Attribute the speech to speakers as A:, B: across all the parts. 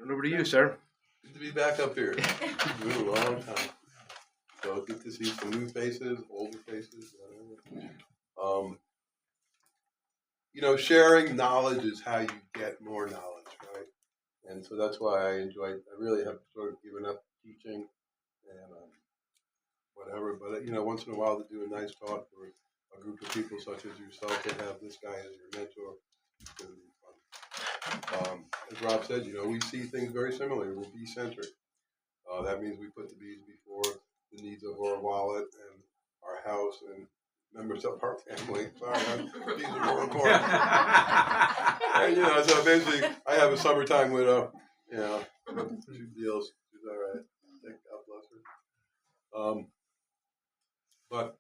A: Turn over to you, sir.
B: Good to be back up here. It's been a long time. So good to see some new faces, older faces. Sharing knowledge is how you get more knowledge, right? And so that's why I really have sort of given up teaching and whatever. But, once in a while to do a nice talk for a group of people such as yourself and have this guy as your mentor, it's going to be fun. As Rob said, we see things very similarly. We're bee-centric. That means we put the bees before the needs of our wallet and our house and members of our family. Sorry, bees are more important. And, so eventually I have a summertime widow, she deals. She's all right. Thank God bless her. But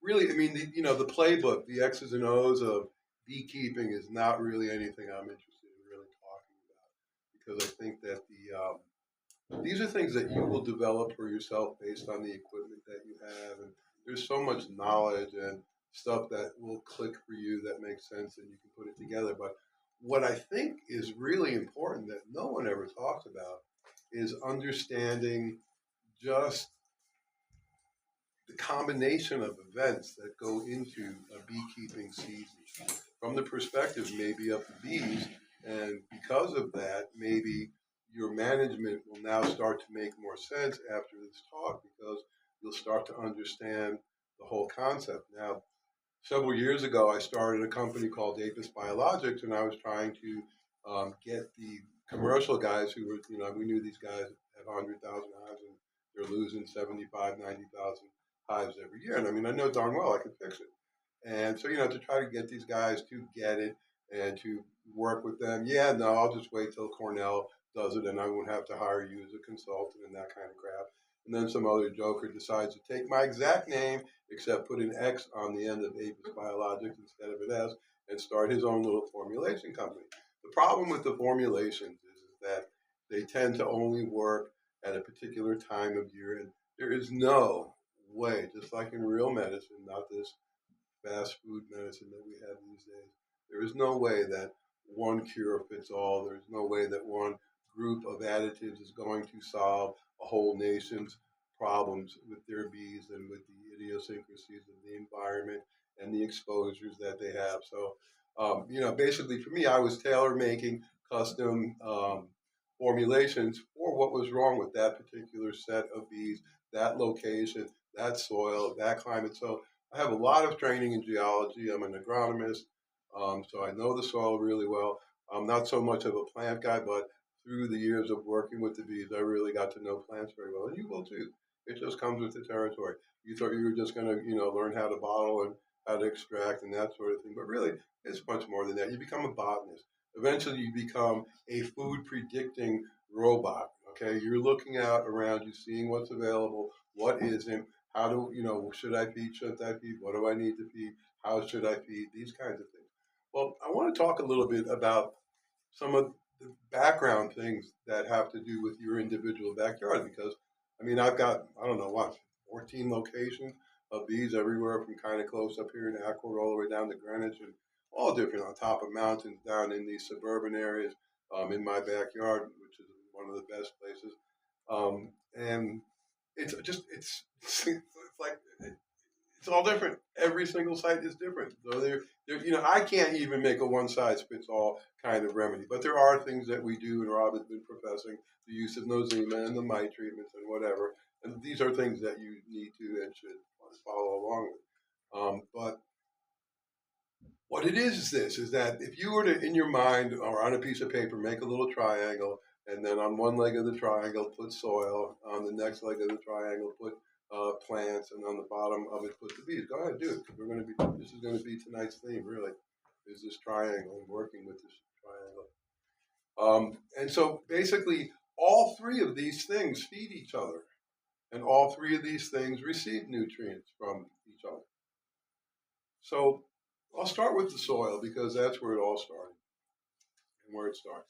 B: really, I mean, the playbook, the X's and O's of beekeeping is not really anything I'm interested in really talking about, because I think that these are things that you will develop for yourself based on the equipment that you have, and there's so much knowledge and stuff that will click for you that makes sense and you can put it together. But what I think is really important that no one ever talks about is understanding just the combination of events that go into a beekeeping season from the perspective maybe of the bees. And because of that, maybe your management will now start to make more sense after this talk, because you'll start to understand the whole concept. Now, several years ago, I started a company called Apis Biologics, and I was trying to get the commercial guys who were, we knew these guys have 100,000 hives and they're losing 75, 90,000 hives every year. And I mean, I know darn well I could fix it. And so, to try to get these guys to get it and to work with them, no, I'll just wait till Cornell does it and I won't have to hire you as a consultant and that kind of crap. And then some other joker decides to take my exact name, except put an X on the end of Apis Biologics instead of an S, and start his own little formulation company. The problem with the formulations is that they tend to only work at a particular time of year, and there is no way, just like in real medicine, not this fast food medicine that we have these days, there is no way that one cure fits all. There's no way that one group of additives is going to solve a whole nation's problems with their bees and with the idiosyncrasies of the environment and the exposures that they have. So, basically for me, I was tailor making custom formulations for what was wrong with that particular set of bees, that location, that soil, that climate. So I have a lot of training in geology. I'm an agronomist, so I know the soil really well. I'm not so much of a plant guy, but through the years of working with the bees, I really got to know plants very well, and you will too. It just comes with the territory. You thought you were just going to, learn how to bottle and how to extract and that sort of thing, but really, it's much more than that. You become a botanist. Eventually, you become a food predicting robot. Okay, you're looking out around you, seeing what's available, what isn't. How do should I feed? Shouldn't I feed? What do I need to feed? How should I feed? These kinds of things. Well, I want to talk a little bit about some of the background things that have to do with your individual backyard, because I mean, I've got, I don't know what, 14 locations of bees everywhere from kind of close up here in Accord all the way down to Greenwich, and all different, on top of mountains, down in these suburban areas, in my backyard, which is one of the best places. And it's like, it's all different. Every single site is different. So I can't even make a one size fits all kind of remedy, but there are things that we do, and Rob has been professing the use of Nosema and the mite treatments and whatever. And these are things that you need to and should follow along with. But what it is this, is that if you were to, in your mind or on a piece of paper, make a little triangle, and then on one leg of the triangle put soil, on the next leg of the triangle put plants, and on the bottom of it put the bees. Go ahead, do it. This is going to be tonight's theme, really, is this triangle and working with this triangle. And so basically, all three of these things feed each other, and all three of these things receive nutrients from each other. So I'll start with the soil, because that's where it all started and where it starts.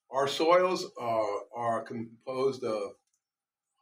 B: Our soils are composed of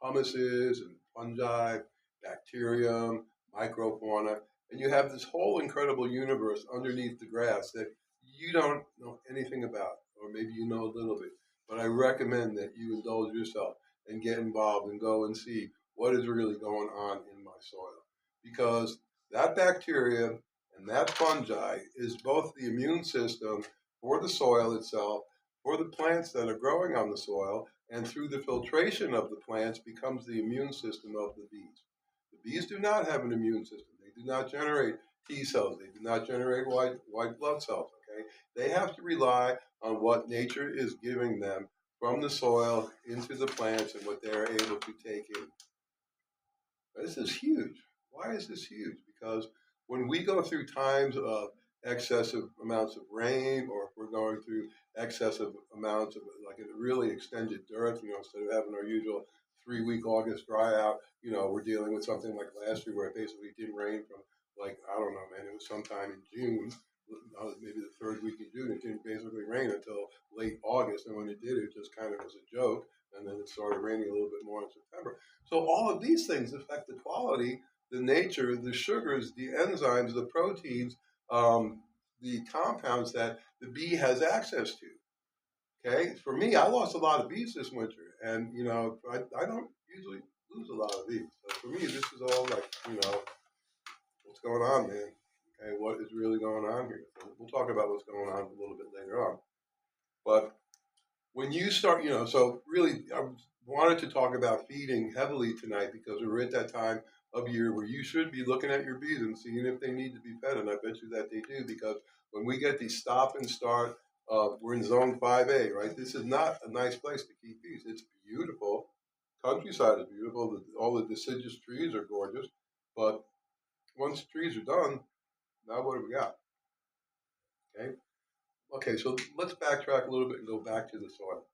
B: humuses and fungi, bacterium, microfauna, and you have this whole incredible universe underneath the grass that you don't know anything about, or maybe you know a little bit. but I recommend that you indulge yourself and get involved and go and see what is really going on in my soil. Because that bacteria and that fungi is both the immune system for the soil itself, for the plants that are growing on the soil, and through the filtration of the plants becomes the immune system of the bees. The bees do not have an immune system. They do not generate T cells. They do not generate white blood cells. Okay, they have to rely on what nature is giving them from the soil into the plants and what they're able to take in. This is huge. Why is this huge? Because when we go through times of excessive amounts of rain, or if we're going through excessive amounts of like a really extended dearth, instead of having our usual 3 week August dry out, we're dealing with something like last year where it basically didn't rain from like, I don't know, man, it was sometime in June, maybe the third week in June. It didn't basically rain until late August. And when it did, it just kind of was a joke. And then it started raining a little bit more in September. So all of these things affect the quality, the nature, the sugars, the enzymes, the proteins, the compounds that the bee has access to. Okay, for me, I lost a lot of bees this winter, and I don't usually lose a lot of bees. So for me, this is all like what's going on, man. Okay, what is really going on here? So we'll talk about what's going on a little bit later on, but when you start, so really, I wanted to talk about feeding heavily tonight because we're at that time of year where you should be looking at your bees and seeing if they need to be fed. And I bet you that they do, because when we get these stop and start, we're in zone 5A, right? This is not a nice place to keep bees. It's beautiful. Countryside is beautiful. All the deciduous trees are gorgeous. But once the trees are done, now what do we got? Okay. Okay, so let's backtrack a little bit and go back to the soil.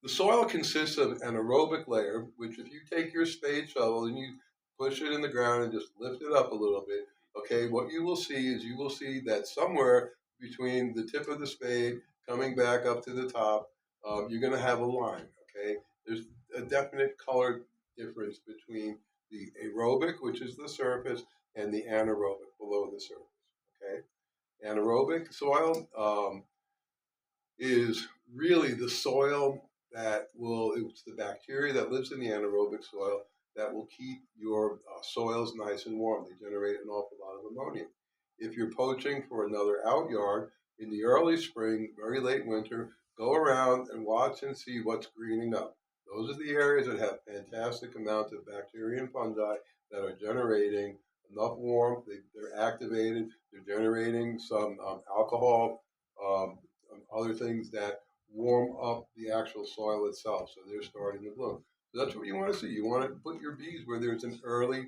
B: The soil consists of an aerobic layer, which if you take your spade shovel and you push it in the ground and just lift it up a little bit, okay, what you will see is you will see that somewhere between the tip of the spade coming back up to the top, you're going to have a line, okay? There's a definite color difference between the aerobic, which is the surface, and the anaerobic below the surface, okay? Anaerobic soil, is really the soil it's the bacteria that lives in the anaerobic soil that will keep your soils nice and warm. They generate an awful lot of ammonia. If you're poaching for another out yard in the early spring, very late winter, go around and watch and see what's greening up. Those are the areas that have fantastic amounts of bacteria and fungi that are generating enough warmth. They're activated. They're generating some alcohol, other things that warm up the actual soil itself. So they're starting to bloom. So that's what you want to see. You want to put your bees where there's an early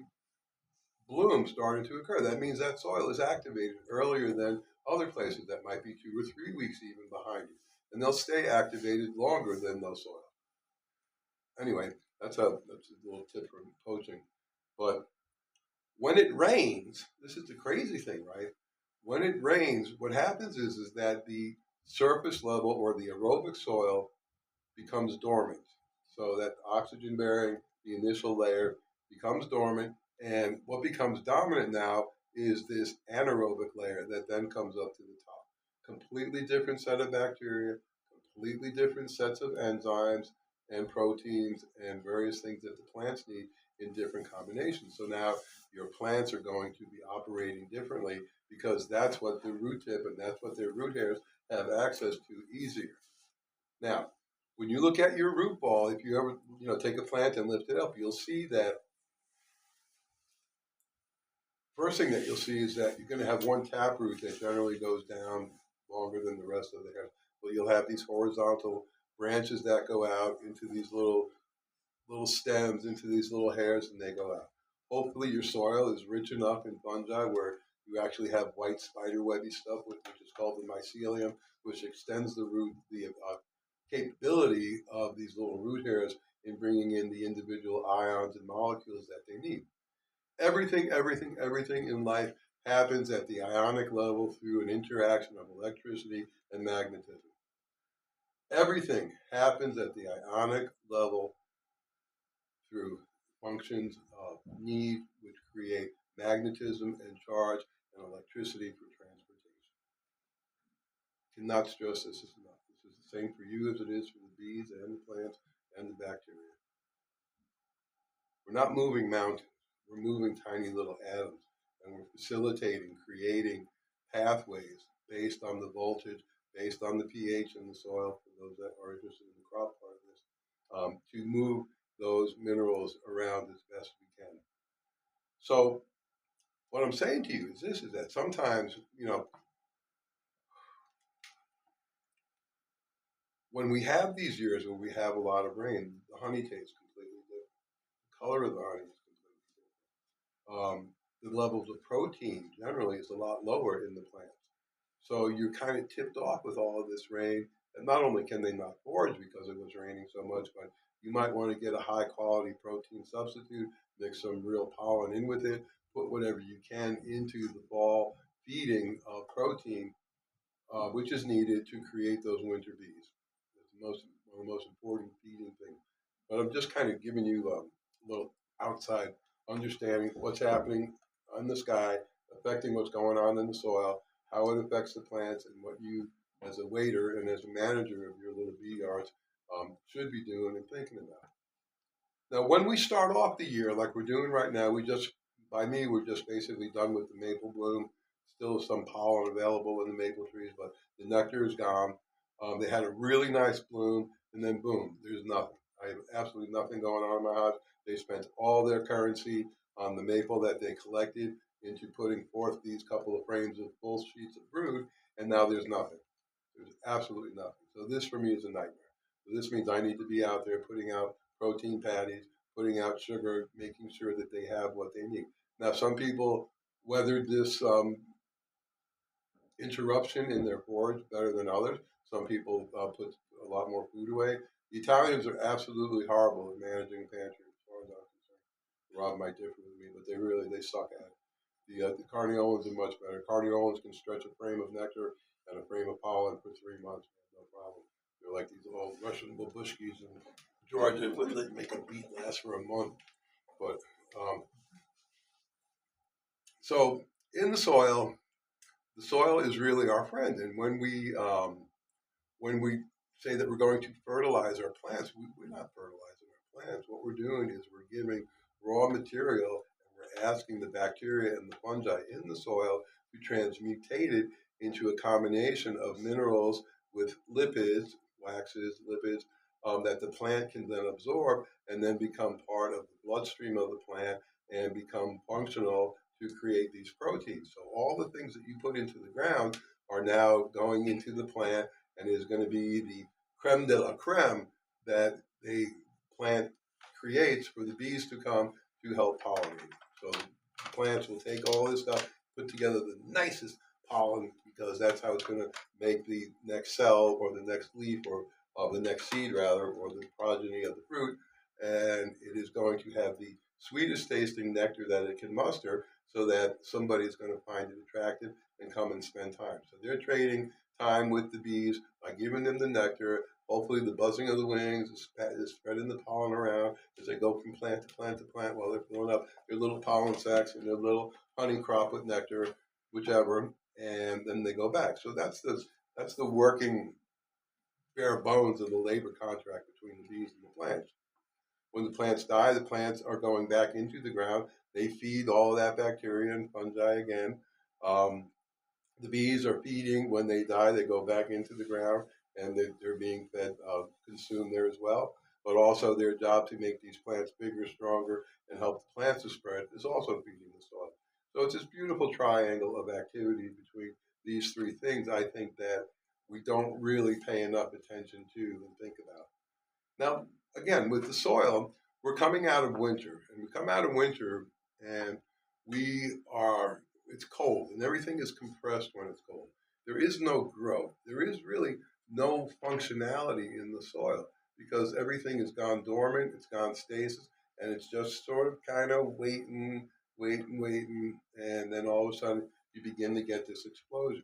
B: bloom starting to occur. That means that soil is activated earlier than other places that might be 2 or 3 weeks even behind you. And they'll stay activated longer than those soils. Anyway, that's a little tip for poaching. But when it rains, this is the crazy thing, right? When it rains, what happens is that the surface level or the aerobic soil becomes dormant. So that oxygen bearing, the initial layer, becomes dormant. And what becomes dominant now is this anaerobic layer that then comes up to the top. Completely different set of bacteria, completely different sets of enzymes and proteins and various things that the plants need in different combinations. So now your plants are going to be operating differently because that's what the root tip and that's what their root hairs have access to easier. Now, when you look at your root ball, if you ever take a plant and lift it up, you'll see that first thing that you'll see is that you're going to have one taproot that generally goes down longer than the rest of the hairs. But you'll have these horizontal branches that go out into these little stems, into these little hairs, and they go out. Hopefully your soil is rich enough in fungi where you actually have white spiderwebby stuff, which is called the mycelium, which extends the capability of these little root hairs in bringing in the individual ions and molecules that they need. Everything in life happens at the ionic level through an interaction of electricity and magnetism. Everything happens at the ionic level through functions of need, which create magnetism and charge and electricity for transportation. Cannot stress this enough. This is the same for you as it is for the bees and the plants and the bacteria. We're not moving mountains. We're moving tiny little atoms, and we're facilitating, creating pathways based on the voltage, based on the pH in the soil, for those that are interested in the crop part of this, to move those minerals around as best we can. So what I'm saying to you is this, is that sometimes, when we have these years where we have a lot of rain, the honey tastes completely different. The color of the honey is completely different. The levels of protein generally is a lot lower in the plants. So you're kind of tipped off with all of this rain. And not only can they not forage because it was raining so much, but you might want to get a high quality protein substitute, mix some real pollen in with it, put whatever you can into the fall feeding of protein, which is needed to create those winter bees. It's one of the most important feeding things. But I'm just kind of giving you a little outside understanding of what's happening in the sky, affecting what's going on in the soil, how it affects the plants, and what you, as a waiter and as a manager of your little bee yards, should be doing and thinking about. Now, when we start off the year like we're doing right now, we're just basically done with the maple bloom. Still some pollen available in the maple trees, but the nectar is gone. They had a really nice bloom, and then boom, there's nothing. I have absolutely nothing going on in my house. They spent all their currency on the maple that they collected into putting forth these couple of frames of full sheets of brood, and now there's nothing. There's absolutely nothing. So this for me is a nightmare. So this means I need to be out there putting out protein patties, putting out sugar, making sure that they have what they need. Now, some people weathered this interruption in their forage better than others. Some people put a lot more food away. The Italians are absolutely horrible at managing a pantry, as far as I'm concerned. Rob might differ with me, but they suck at it. The Carniolans are much better. Carniolans can stretch a frame of nectar and a frame of pollen for 3 months, no problem. They're like these old Russian babushkis in Georgia. They make a beet last for a month. But so in the soil is really our friend. And when we say that we're going to fertilize our plants, we're not fertilizing our plants. What we're doing is we're giving raw material, and we're asking the bacteria and the fungi in the soil to transmutate it into a combination of minerals with lipids, waxes, lipids, that the plant can then absorb and then become part of the bloodstream of the plant and become functional to create these proteins. So all the things that you put into the ground are now going into the plant and is going to be the creme de la creme that the plant creates for the bees to come to help pollinate. So the plants will take all this stuff, put together the nicest pollen, because that's how it's going to make the next cell or the next leaf or the next seed rather, or the progeny of the fruit, and it is going to have the sweetest tasting nectar that it can muster, so that somebody is going to find it attractive and come and spend time. So they're trading time with the bees by giving them the nectar. Hopefully the buzzing of the wings is spreading the pollen around as they go from plant to plant to plant while they're filling up their little pollen sacs and their little honey crop with nectar, whichever, and then they go back. So that's the working bare bones of the labor contract between the bees and the plants. When the plants die, the plants are going back into the ground. They feed all of that bacteria and fungi again. The bees are feeding when they die. They go back into the ground and they're being fed, consumed there as well. But also their job to make these plants bigger, stronger, and help the plants to spread is also feeding the soil. So it's this beautiful triangle of activity between these three things, I think, that we don't really pay enough attention to and think about. Now, again, with the soil, we're coming out of winter, and we come out of winter, and it's cold, and everything is compressed when it's cold. There is no growth. There is really no functionality in the soil because everything has gone dormant, it's gone stasis, and it's just sort of kind of waiting, and then all of a sudden you begin to get this explosion.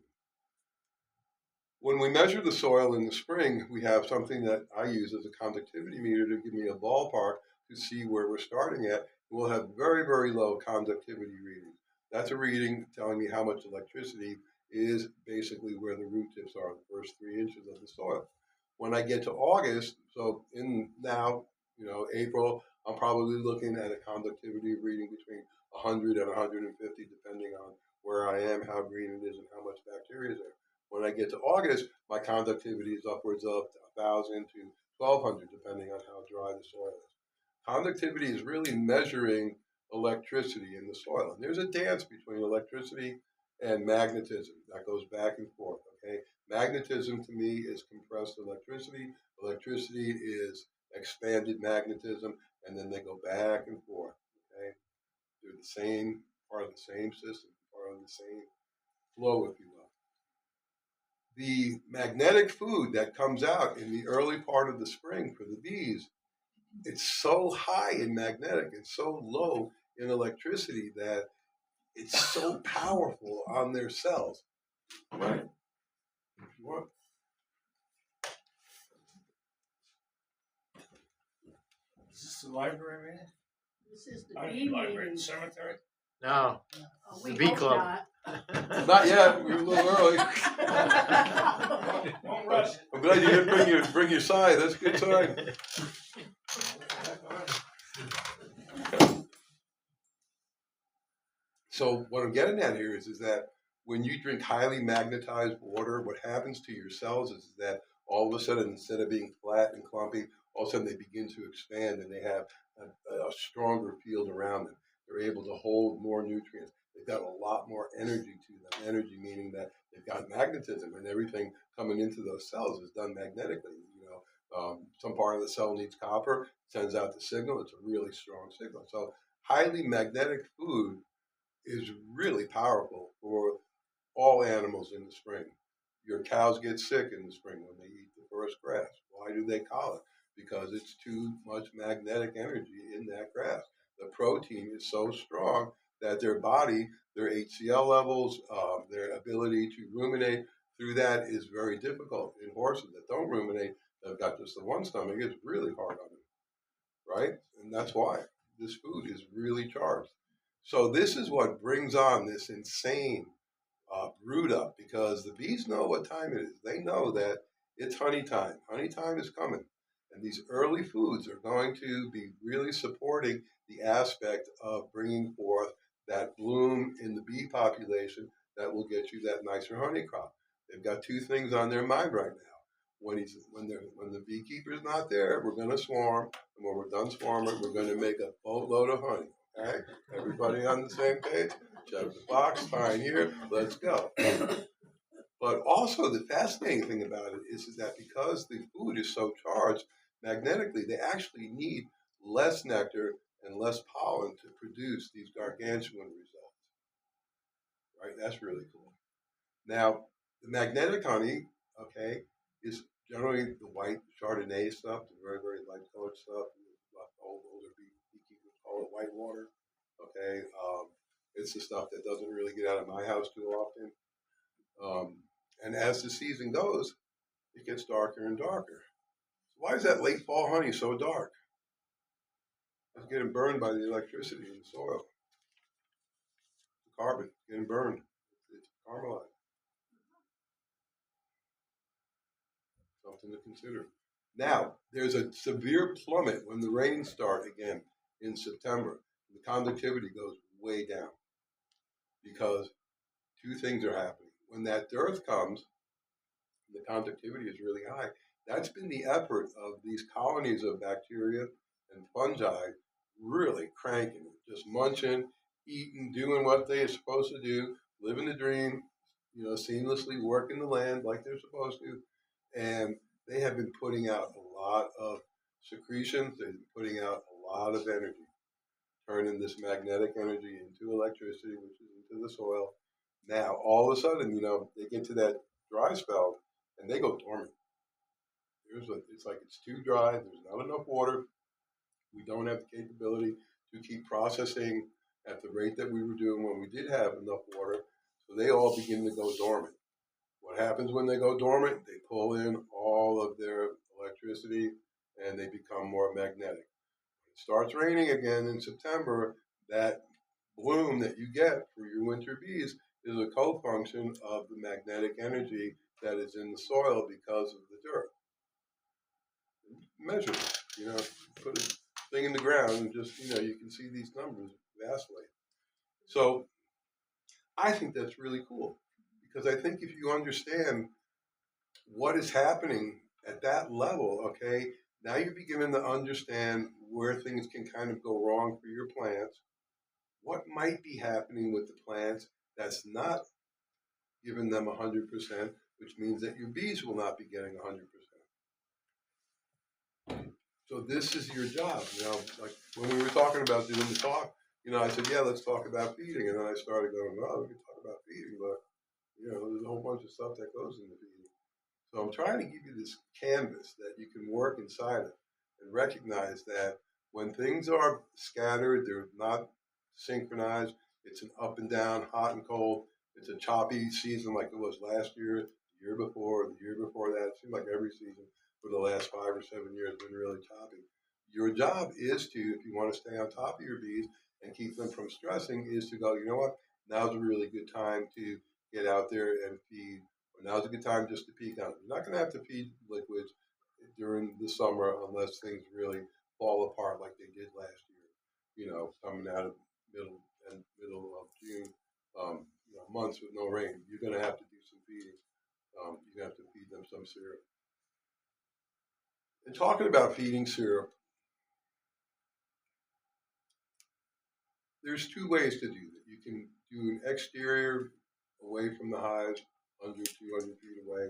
B: When we measure the soil in the spring, we have something that I use as a conductivity meter to give me a ballpark to see where we're starting at. We'll have very, very low conductivity readings. That's a reading telling me how much electricity is basically where the root tips are, the first 3 inches of the soil. When I get to August, so in now, April, I'm probably looking at a conductivity reading between 100 and 150, depending on where I am, how green it is, and how much bacteria is there. When I get to August, my conductivity is upwards of 1,000 to 1,200, depending on how dry the soil is. Conductivity is really measuring electricity in the soil. And there's a dance between electricity and magnetism that goes back and forth. Okay, magnetism to me is compressed electricity. Electricity is expanded magnetism, and then they go back and forth. Okay, they're the same part of the same system, part of the same flow, if you will. The magnetic food that comes out in the early part of the spring for the bees, it's so high in magnetic and so low in electricity that it's so powerful on their cells. Right. If you want.
A: Is this the library, man?
C: This is the bee
A: Library,
C: meeting.
A: cemetery?
D: No,
C: We
D: the Bee
C: hope
D: Club.
C: not.
B: Not yet. We're a little early.
A: Don't rush it.
B: I'm glad you didn't bring your sign. That's a good sign. So what I'm getting at here is that when you drink highly magnetized water, what happens to your cells is that all of a sudden, instead of being flat and clumpy, all of a sudden they begin to expand and they have a stronger field around them. They're able to hold more nutrients. They've got a lot more energy to them. Energy meaning that they've got magnetism, and everything coming into those cells is done magnetically. Some part of the cell needs copper, sends out the signal. It's a really strong signal. So highly magnetic food is really powerful for all animals in the spring. Your cows get sick in the spring when they eat the first grass. Why do they colic? Because it's too much magnetic energy in that grass. The protein is so strong that their body, their HCl levels, their ability to ruminate through that is very difficult. In horses that don't ruminate, they've got just the one stomach, it's really hard on them, right? And that's why this food is really charged. So this is what brings on this insane brood up, because the bees know what time it is. They know that it's honey time. Honey time is coming. And these early foods are going to be really supporting the aspect of bringing forth that bloom in the bee population that will get you that nicer honey crop. They've got two things on their mind right now. When the beekeeper's not there, we're going to swarm. And when we're done swarming, we're going to make a boatload of honey. Okay? Everybody on the same page? Check the box, fine here, let's go. But also the fascinating thing about it is that because the food is so charged magnetically, they actually need less nectar and less pollen to produce these gargantuan results. Right? That's really cool. Now, the magnetic honey, okay, is generally the white Chardonnay stuff, the very, very light colored stuff. Older beekeepers call it white water. Okay, it's the stuff that doesn't really get out of my house too often. And as the season goes, it gets darker and darker. Why is that late fall honey so dark? It's getting burned by the electricity in the soil. The carbon getting burned. It's caramelized. Something to consider. Now, there's a severe plummet when the rains start again in September. The conductivity goes way down because two things are happening. When that dearth comes, the conductivity is really high. That's been the effort of these colonies of bacteria and fungi really cranking it, just munching, eating, doing what they are supposed to do, living the dream, seamlessly working the land like they're supposed to. And they have been putting out a lot of secretions, they've been putting out a lot of energy, turning this magnetic energy into electricity, which is into the soil. Now, all of a sudden, they get to that dry spell and they go dormant. It's like it's too dry, there's not enough water, we don't have the capability to keep processing at the rate that we were doing when we did have enough water, so they all begin to go dormant. What happens when they go dormant? They pull in all of their electricity and they become more magnetic. When it starts raining again in September, that bloom that you get for your winter bees is a co-function of the magnetic energy that is in the soil because of the dirt. measure it. You know, put a thing in the ground and just, you know, you can see these numbers vastly. So I think that's really cool because I think if you understand what is happening at that level, okay, now you're beginning to understand where things can kind of go wrong for your plants, what might be happening with the plants that's not giving them 100%, which means that your bees will not be getting 100%. So this is your job. You know, like when we were talking about doing the talk, you know, I said, yeah, let's talk about feeding. And then I started going, well, we can talk about feeding, but, you know, there's a whole bunch of stuff that goes into feeding. So I'm trying to give you this canvas that you can work inside of and recognize that when things are scattered, they're not synchronized, it's an up and down, hot and cold, it's a choppy season like it was last year, the year before, the year before that. It seemed like every season for the last 5 or 7 years has been really choppy. Your job is to, if you want to stay on top of your bees and keep them from stressing, is to go, you know what, now's a really good time to get out there and feed. Now's a good time just to peek out. You're not going to have to feed liquids during the summer unless things really fall apart like they did last year. You know, coming out of middle of June, you know, months with no rain, you're going to have to do some feeding. You have to feed them some syrup. And talking about feeding syrup, there's two ways to do that. You can do an exterior away from the hives, under 200 feet away.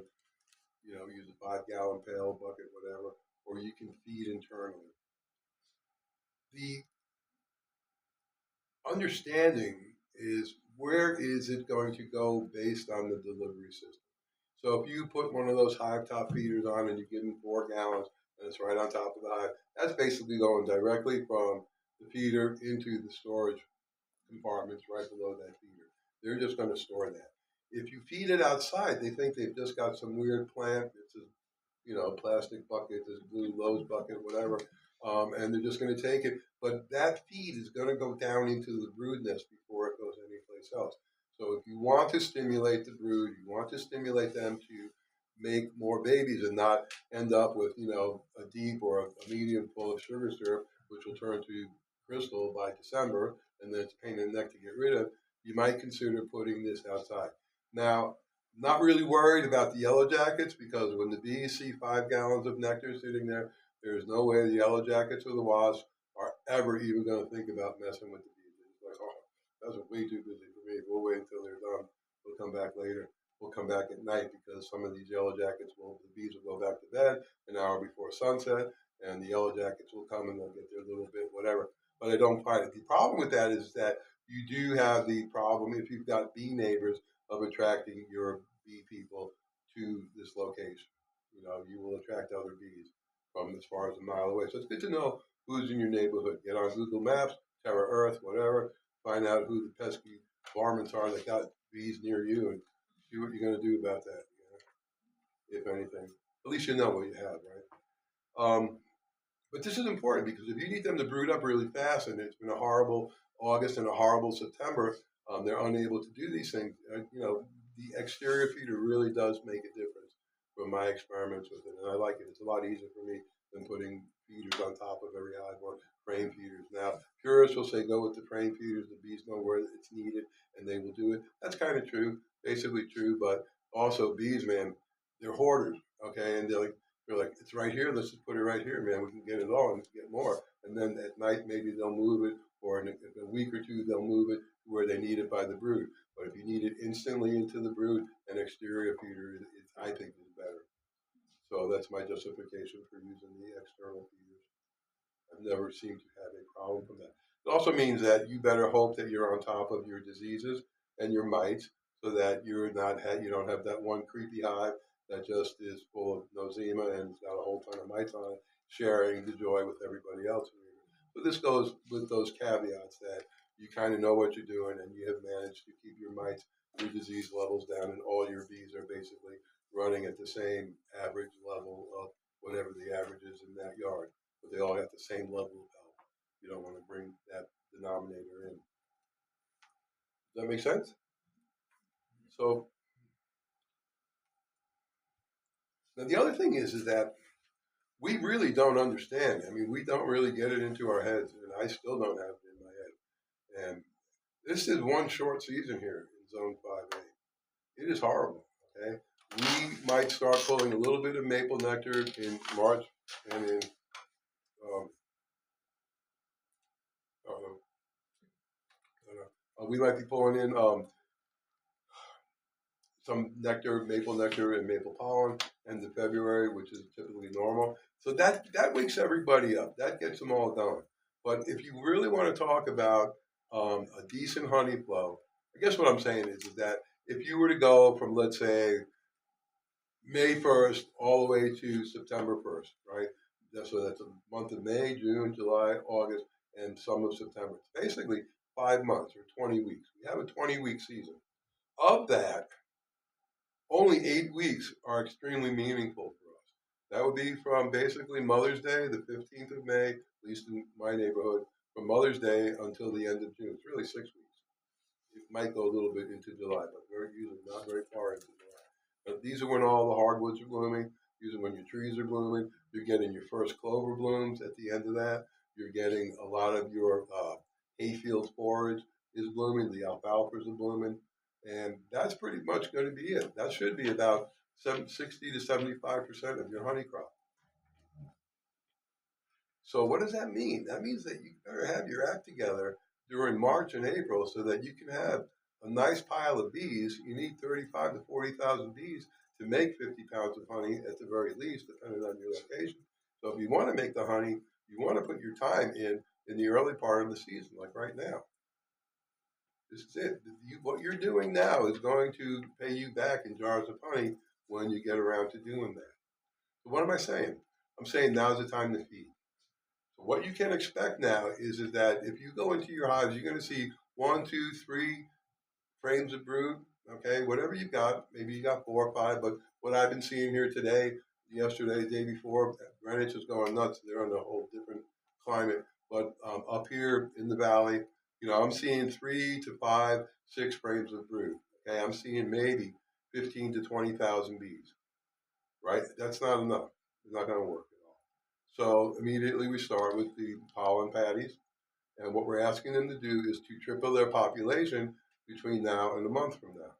B: You know, use a 5-gallon pail, bucket, whatever, or you can feed internally. The understanding is where is it going to go based on the delivery system. So if you put one of those hive top feeders on and you give them 4 gallons and it's right on top of the hive, that's basically going directly from the feeder into the storage compartments right below that feeder. They're just going to store that. If you feed it outside, they think they've just got some weird plant. It's a, you know, plastic bucket, this blue Lowe's bucket, whatever, and they're just going to take it. But that feed is going to go down into the brood nest before it goes anyplace else. So if you want to stimulate the brood, you want to stimulate them to make more babies and not end up with, you know, a deep or a medium full of sugar syrup, which will turn to crystal by December, and then it's a pain in the neck to get rid of, you might consider putting this outside. Now, not really worried about the yellow jackets because when the bees see 5 gallons of nectar sitting there, there's no way the yellow jackets or the wasps are ever even going to think about messing with the bees. It's like, oh, that's way too busy for me. We'll wait until they're done. We'll come back later. We'll come back at night because some of these yellow jackets the bees will go back to bed an hour before sunset, and the yellow jackets will come and they'll get their little bit, whatever. But I don't find it. The problem with that is that you do have the problem if you've got bee neighbors of attracting your bee people to this location. You know, you will attract other bees from as far as a mile away. So it's good to know who's in your neighborhood. Get on Google Maps, Terra Earth, whatever. Find out who the pesky varmints are that got bees near you, and see what you're going to do about that. You know, if anything, at least you know what you have, right? But this is important because if you need them to brood up really fast, and it's been a horrible August and a horrible September, they're unable to do these things. You know, the exterior feeder really does make a difference from my experiments with it, and I like it. It's a lot easier for me than putting feeders on top of every hive or frame feeders. Now, purists will say go with the frame feeders. The bees know where it's needed, and they will do it. That's kind of true, basically true, but also bees, man, they're hoarders, okay, and they're like, it's right here. Let's just put it right here, man. We can get it all and get more. And then at night, maybe they'll move it, or in a week or two, they'll move it where they need it by the brood. But if you need it instantly into the brood, an exterior feeder, I think, is better. So that's my justification for using the external feeders. I've never seemed to have a problem from that. It also means that you better hope that you're on top of your diseases and your mites, so that you don't have that one creepy hive that just is full of nosema and it's got a whole ton of mites on it, sharing the joy with everybody else. So this goes with those caveats that you kind of know what you're doing and you have managed to keep your mites, your disease levels down, and all your bees are basically running at the same average level of whatever the average is in that yard, but they all got the same level of health. You don't want to bring that denominator in. Does that make sense? So now the other thing is that we really don't understand. I mean, we don't really get it into our heads, and I still don't have it in my head. And this is one short season here in Zone 5A. It is horrible. Okay, we might start pulling a little bit of maple nectar in March and in um, uh, we might be pulling in some nectar, maple nectar, and maple pollen end of February, which is typically normal. So that wakes everybody up. That gets them all going. But if you really want to talk about a decent honey flow, I guess what I'm saying is that if you were to go from, let's say, May 1st all the way to September 1st, right? So that's a month of May, June, July, August, and some of September. It's basically 5 months or 20 weeks. We have a 20-week season. Of that, only 8 weeks are extremely meaningful for us. That would be from basically Mother's Day, the 15th of May, at least in my neighborhood, from Mother's Day until the end of June. It's really 6 weeks. It might go a little bit into July, but usually not very far into July. But these are when all the hardwoods are blooming. These are when your trees are blooming. You're getting your first clover blooms at the end of that. You're getting a lot of your hayfield forage is blooming. The alfalfas are blooming. And that's pretty much going to be it. That should be about 60 to 75% of your honey crop. So what does that mean? That means that you better have your act together during March and April so that you can have a nice pile of bees. You need 35 to 40,000 bees to make 50 pounds of honey at the very least, depending on your location. So if you want to make the honey, you want to put your time in the early part of the season, like right now. This is it. What you're doing now is going to pay you back in jars of honey when you get around to doing that. So what am I saying? I'm saying now's the time to feed. So what you can expect now is that if you go into your hives, you're going to see 1, 2, 3 frames of brood. Okay, whatever you got. Maybe you got 4 or 5, but what I've been seeing here today, yesterday, the day before, Greenwich is going nuts. They're in a whole different climate. But up here in the valley, I'm seeing 3 to 5, 6 frames of brood. Okay, I'm seeing maybe 15 to 20,000 bees. Right? That's not enough. It's not going to work at all. So immediately we start with the pollen patties, and what we're asking them to do is to triple their population between now and a month from now.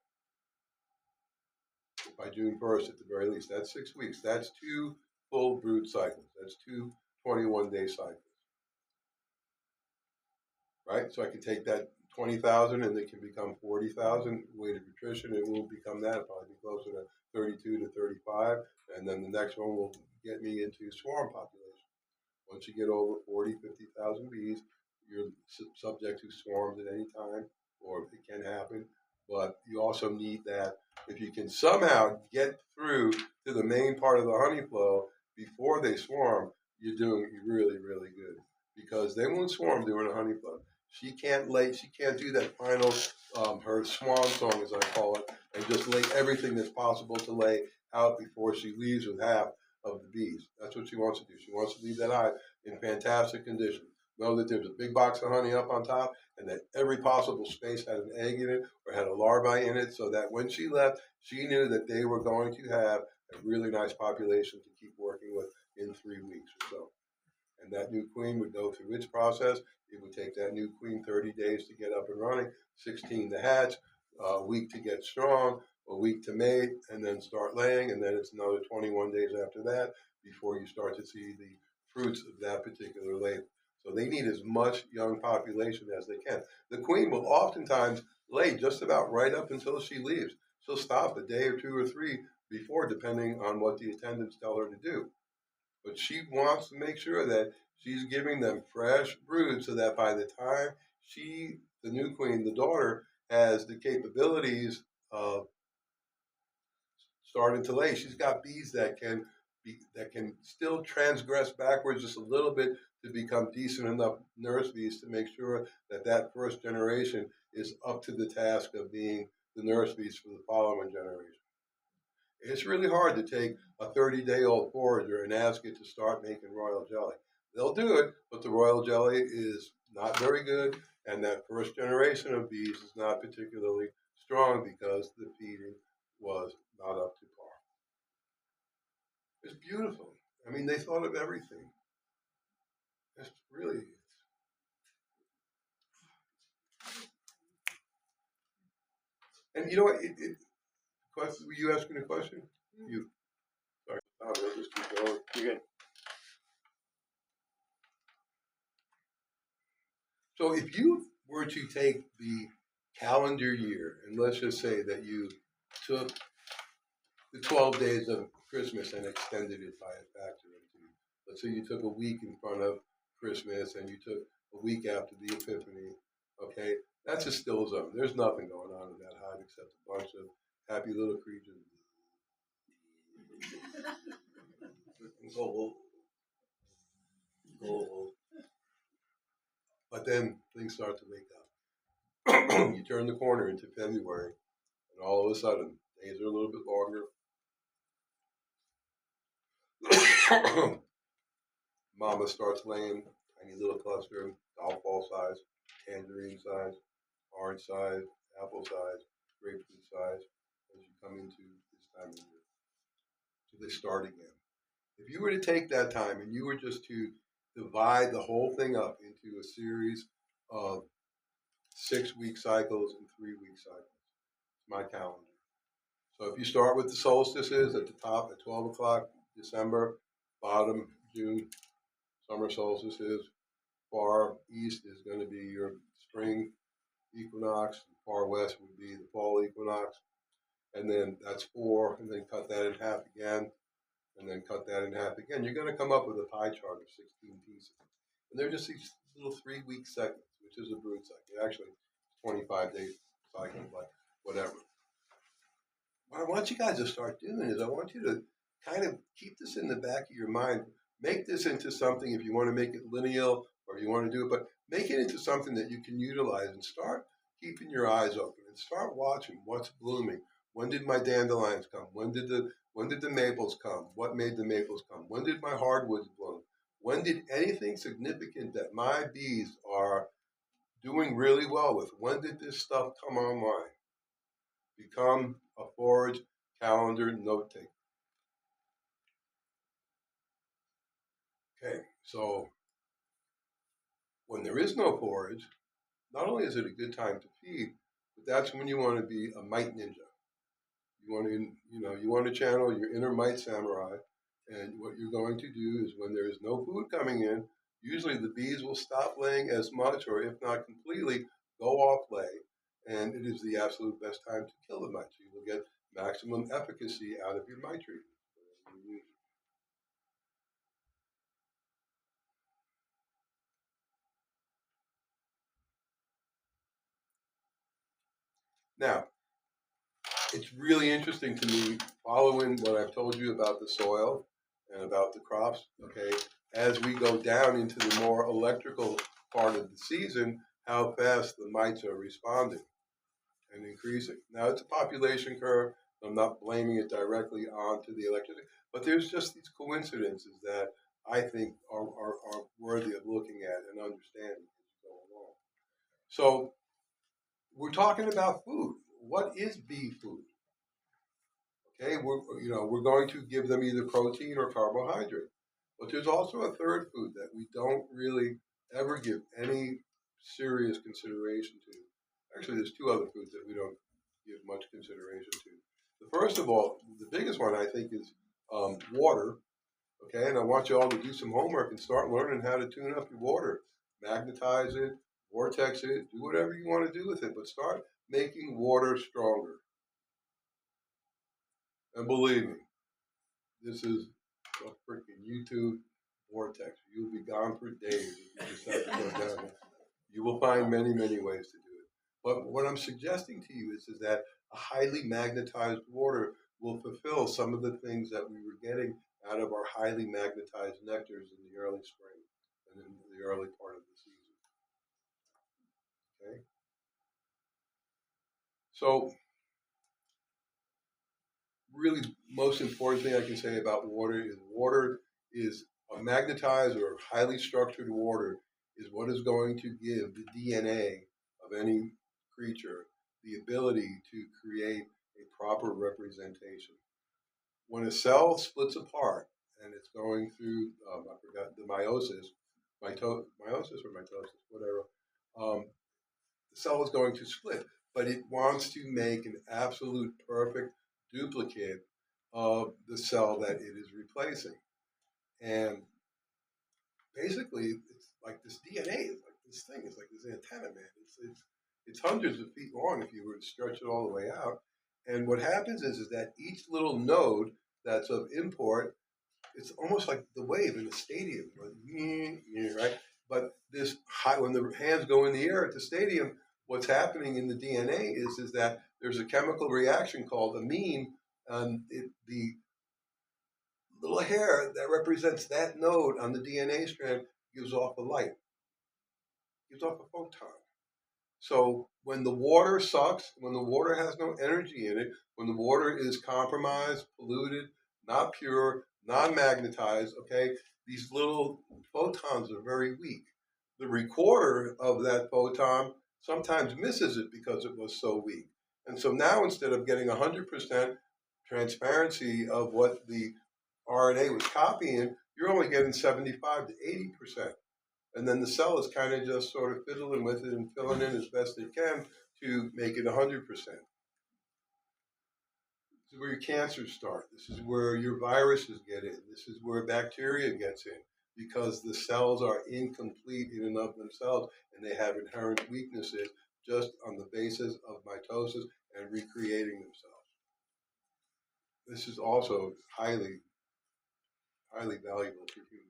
B: By June 1st at the very least. That's 6 weeks. That's 2 full brood cycles. That's 2 21-day cycles. Right? So I can take that 20,000 and it can become 40,000 weight of attrition. It will become that. It'll probably be closer to 32 to 35. And then the next one will get me into swarm population. Once you get over 40, 50,000 bees, you're subject to swarms at any time, or it can happen. But you also need that. If you can somehow get through to the main part of the honey flow before they swarm, you're doing really, really good. Because they won't swarm during a honey flow. She can't do that final, her swan song, as I call it, and just lay everything that's possible to lay out before she leaves with half of the bees. That's what she wants to do. She wants to leave that hive in fantastic condition. Know that there's a big box of honey up on top and that every possible space had an egg in it or had a larvae in it, so that when she left, she knew that they were going to have a really nice population to keep working with in 3 weeks or so. And that new queen would go through its process. It would take that new queen 30 days to get up and running, 16 to hatch, a week to get strong, a week to mate, and then start laying, and then it's another 21 days after that before you start to see the fruits of that particular labor. So they need as much young population as they can. The queen will oftentimes lay just about right up until she leaves. She'll stop a day or 2 or 3 before, depending on what the attendants tell her to do. But she wants to make sure that she's giving them fresh brood so that by the time the new queen, the daughter, has the capabilities of starting to lay, she's got bees that can still transgress backwards just a little bit to become decent enough nurse bees to make sure that that first generation is up to the task of being the nurse bees for the following generation. It's really hard to take a 30-day-old forager and ask it to start making royal jelly. They'll do it, but the royal jelly is not very good, and that first generation of bees is not particularly strong because the feeding was not up to par. It's beautiful. I mean, they thought of everything. It's really. And you know what? Question, were you asking a question? You. Sorry, I'll just keep going.
A: You're good.
B: So if you were to take the calendar year, and let's just say that you took the 12 days of Christmas and extended it by a factor of two. Let's say you took a week in front of Christmas and you took a week after the Epiphany. Okay, that's a still zone. There's nothing going on in that hive except a bunch of happy little creatures. But then things start to wake up. You turn the corner into February, and all of a sudden, days are a little bit longer. Mama starts laying tiny little cluster, golf ball size, tangerine size, orange size, apple size, grapefruit size, as you come into this time of year. So they start again. If you were to take that time and you were just to divide the whole thing up into a series of 6-week cycles and 3-week cycles, it's my calendar. So if you start with the solstices at the top at 12 o'clock December, bottom June, summer solstices, far east is going to be your spring equinox, far west would be the fall equinox, and then that's 4, and then cut that in half again, and then cut that in half again. You're going to come up with a pie chart of 16 pieces. And they're just these little 3-week segments, which is a brood cycle. Actually, 25-day cycle, but whatever. What I want you guys to start doing is I want you to kind of keep this in the back of your mind. Make this into something, if you want to make it lineal or you want to do it, but make it into something that you can utilize and start keeping your eyes open and start watching what's blooming. When did my dandelions come? When did the maples come? What made the maples come? When did my hardwoods bloom? When did anything significant that my bees are doing really well with? When did this stuff come online? Become a forage calendar note taker. Okay, so when there is no forage, not only is it a good time to feed, but that's when you want to be a mite ninja. You want to, you want to channel your inner mite samurai, and what you're going to do is when there is no food coming in, usually the bees will stop laying as much, or if not completely, go off lay, and it is the absolute best time to kill the mites. You will get maximum efficacy out of your mite treatment. Now, it's really interesting to me, following what I've told you about the soil and about the crops, okay, as we go down into the more electrical part of the season, how fast the mites are responding and increasing. Now, it's a population curve. I'm not blaming it directly onto the electricity, but there's just these coincidences that I think are worthy of looking at and understanding as you go along. So, we're talking about food. What is bee food? Okay, we're going to give them either protein or carbohydrate, but there's also a third food that we don't really ever give any serious consideration to. Actually, there's 2 other foods that we don't give much consideration to. The first of all, the biggest one I think is water. Okay, and I want you all to do some homework and start learning how to tune up your water, magnetize it, vortex it, do whatever you want to do with it, but start making water stronger. And believe me, this is a freaking YouTube vortex. You'll be gone for days if you decide to go down it. You will find many, many ways to do it. But what I'm suggesting to you is that a highly magnetized water will fulfill some of the things that we were getting out of our highly magnetized nectars in the early spring and in the early part of the season. Okay? So, really, most important thing I can say about water is a magnetized or highly structured water is what is going to give the DNA of any creature the ability to create a proper representation. When a cell splits apart and it's going through, I forgot, the meiosis or mitosis, whatever. The cell is going to split, but it wants to make an absolute perfect duplicate of the cell that it is replacing. And basically, it's like this DNA is like this thing. It's like this antenna, man. It's hundreds of feet long if you were to stretch it all the way out. And what happens is that each little node that's of import, it's almost like the wave in a stadium, right? But this high, when the hands go in the air at the stadium, what's happening in the DNA is that there's a chemical reaction called amine, and the little hair that represents that node on the DNA strand gives off a light, gives off a photon. So when the water sucks, when the water has no energy in it, when the water is compromised, polluted, not pure, non-magnetized, okay, these little photons are very weak. The recorder of that photon sometimes misses it because it was so weak. And so now instead of getting 100% transparency of what the RNA was copying, you're only getting 75 to 80%. And then the cell is kind of just sort of fiddling with it and filling in as best it can to make it 100%. This is where your cancers start. This is where your viruses get in. This is where bacteria gets in because the cells are incomplete in and of themselves and they have inherent weaknesses just on the basis of mitosis and recreating themselves. This is also highly, highly valuable for humans.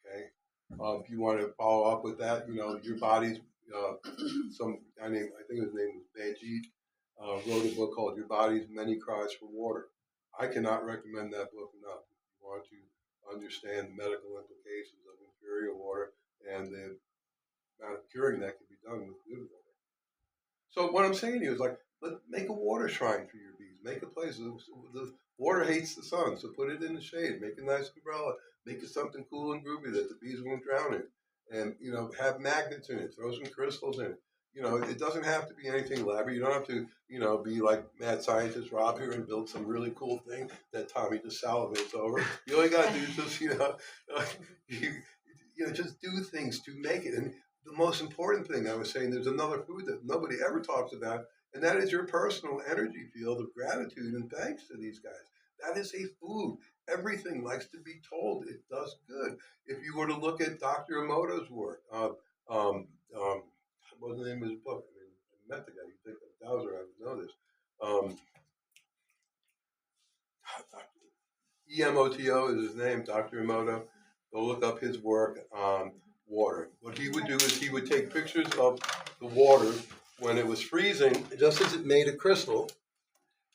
B: Okay. If you want to follow up with that, your body's some guy named, I think his name was Banjit, wrote a book called Your Body's Many Cries for Water. I cannot recommend that book enough. If you want to understand the medical implications of inferior water and the amount of curing that can be done with good water. So what I'm saying to you is like, make a water shrine for your bees. Make a place. The water hates the sun, so put it in the shade. Make a nice umbrella. Make it something cool and groovy that the bees won't drown in. And have magnets in it. Throw some crystals in it. It doesn't have to be anything elaborate. You don't have to, be like mad scientist Rob here and build some really cool thing that Tommy just salivates over. You all you gotta do is just, just do things to make it. And the most important thing I was saying, there's another food that nobody ever talks about, and that is your personal energy field of gratitude and thanks to these guys. That is a food. Everything likes to be told it does good. If you were to look at Dr. Emoto's work, what's the name of his book? I mean, I met the guy. You think of Dowser, I would know this. Emoto is his name, Dr. Emoto. Go look up his work on water. What he would do is he would take pictures of the water when it was freezing, just as it made a crystal,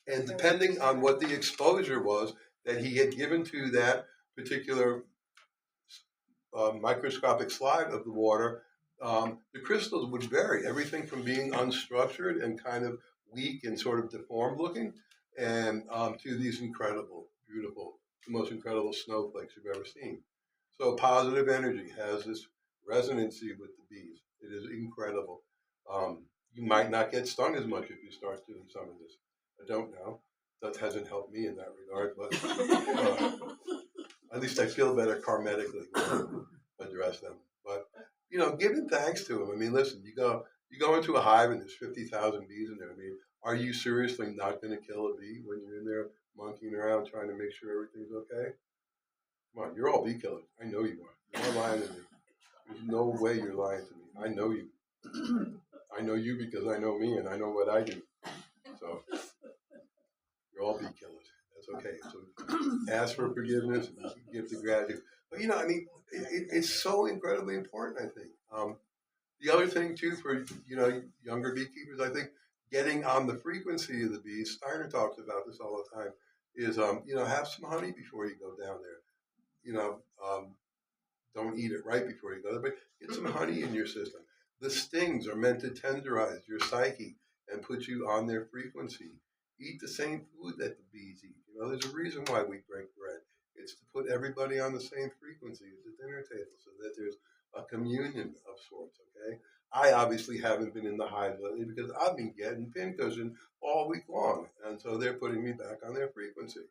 B: and depending on what the exposure was that he had given to that particular microscopic slide of the water, the crystals would vary, everything from being unstructured and kind of weak and sort of deformed looking, and to these incredible, beautiful, the most incredible snowflakes you've ever seen. So positive energy has this resonancy with the bees. It is incredible. You might not get stung as much if you start doing some of this. I don't know. That hasn't helped me in that regard, but at least I feel better karmetically when I address them. But giving thanks to them. I mean, listen, you go into a hive and there's 50,000 bees in there. I mean, are you seriously not going to kill a bee when you're in there monkeying around trying to make sure everything's okay? Come on, you're all bee killers. I know you are. You're not lying to me. There's no way you're lying to me. I know you. I know you because I know me and I know what I do. So you're all bee killers. That's okay. So ask for forgiveness and give the gratitude. But I mean, it's so incredibly important. I think the other thing too for younger beekeepers, I think getting on the frequency of the bees. Steiner talks about this all the time. Is have some honey before you go down there. Don't eat it right before you go there, but get some honey in your system. The stings are meant to tenderize your psyche and put you on their frequency. Eat the same food that the bees eat. There's a reason why we break bread. It's to put everybody on the same frequency at the dinner table so that there's a communion of sorts, okay? I obviously haven't been in the hive lately because I've been getting pincushion all week long, and so they're putting me back on their frequency.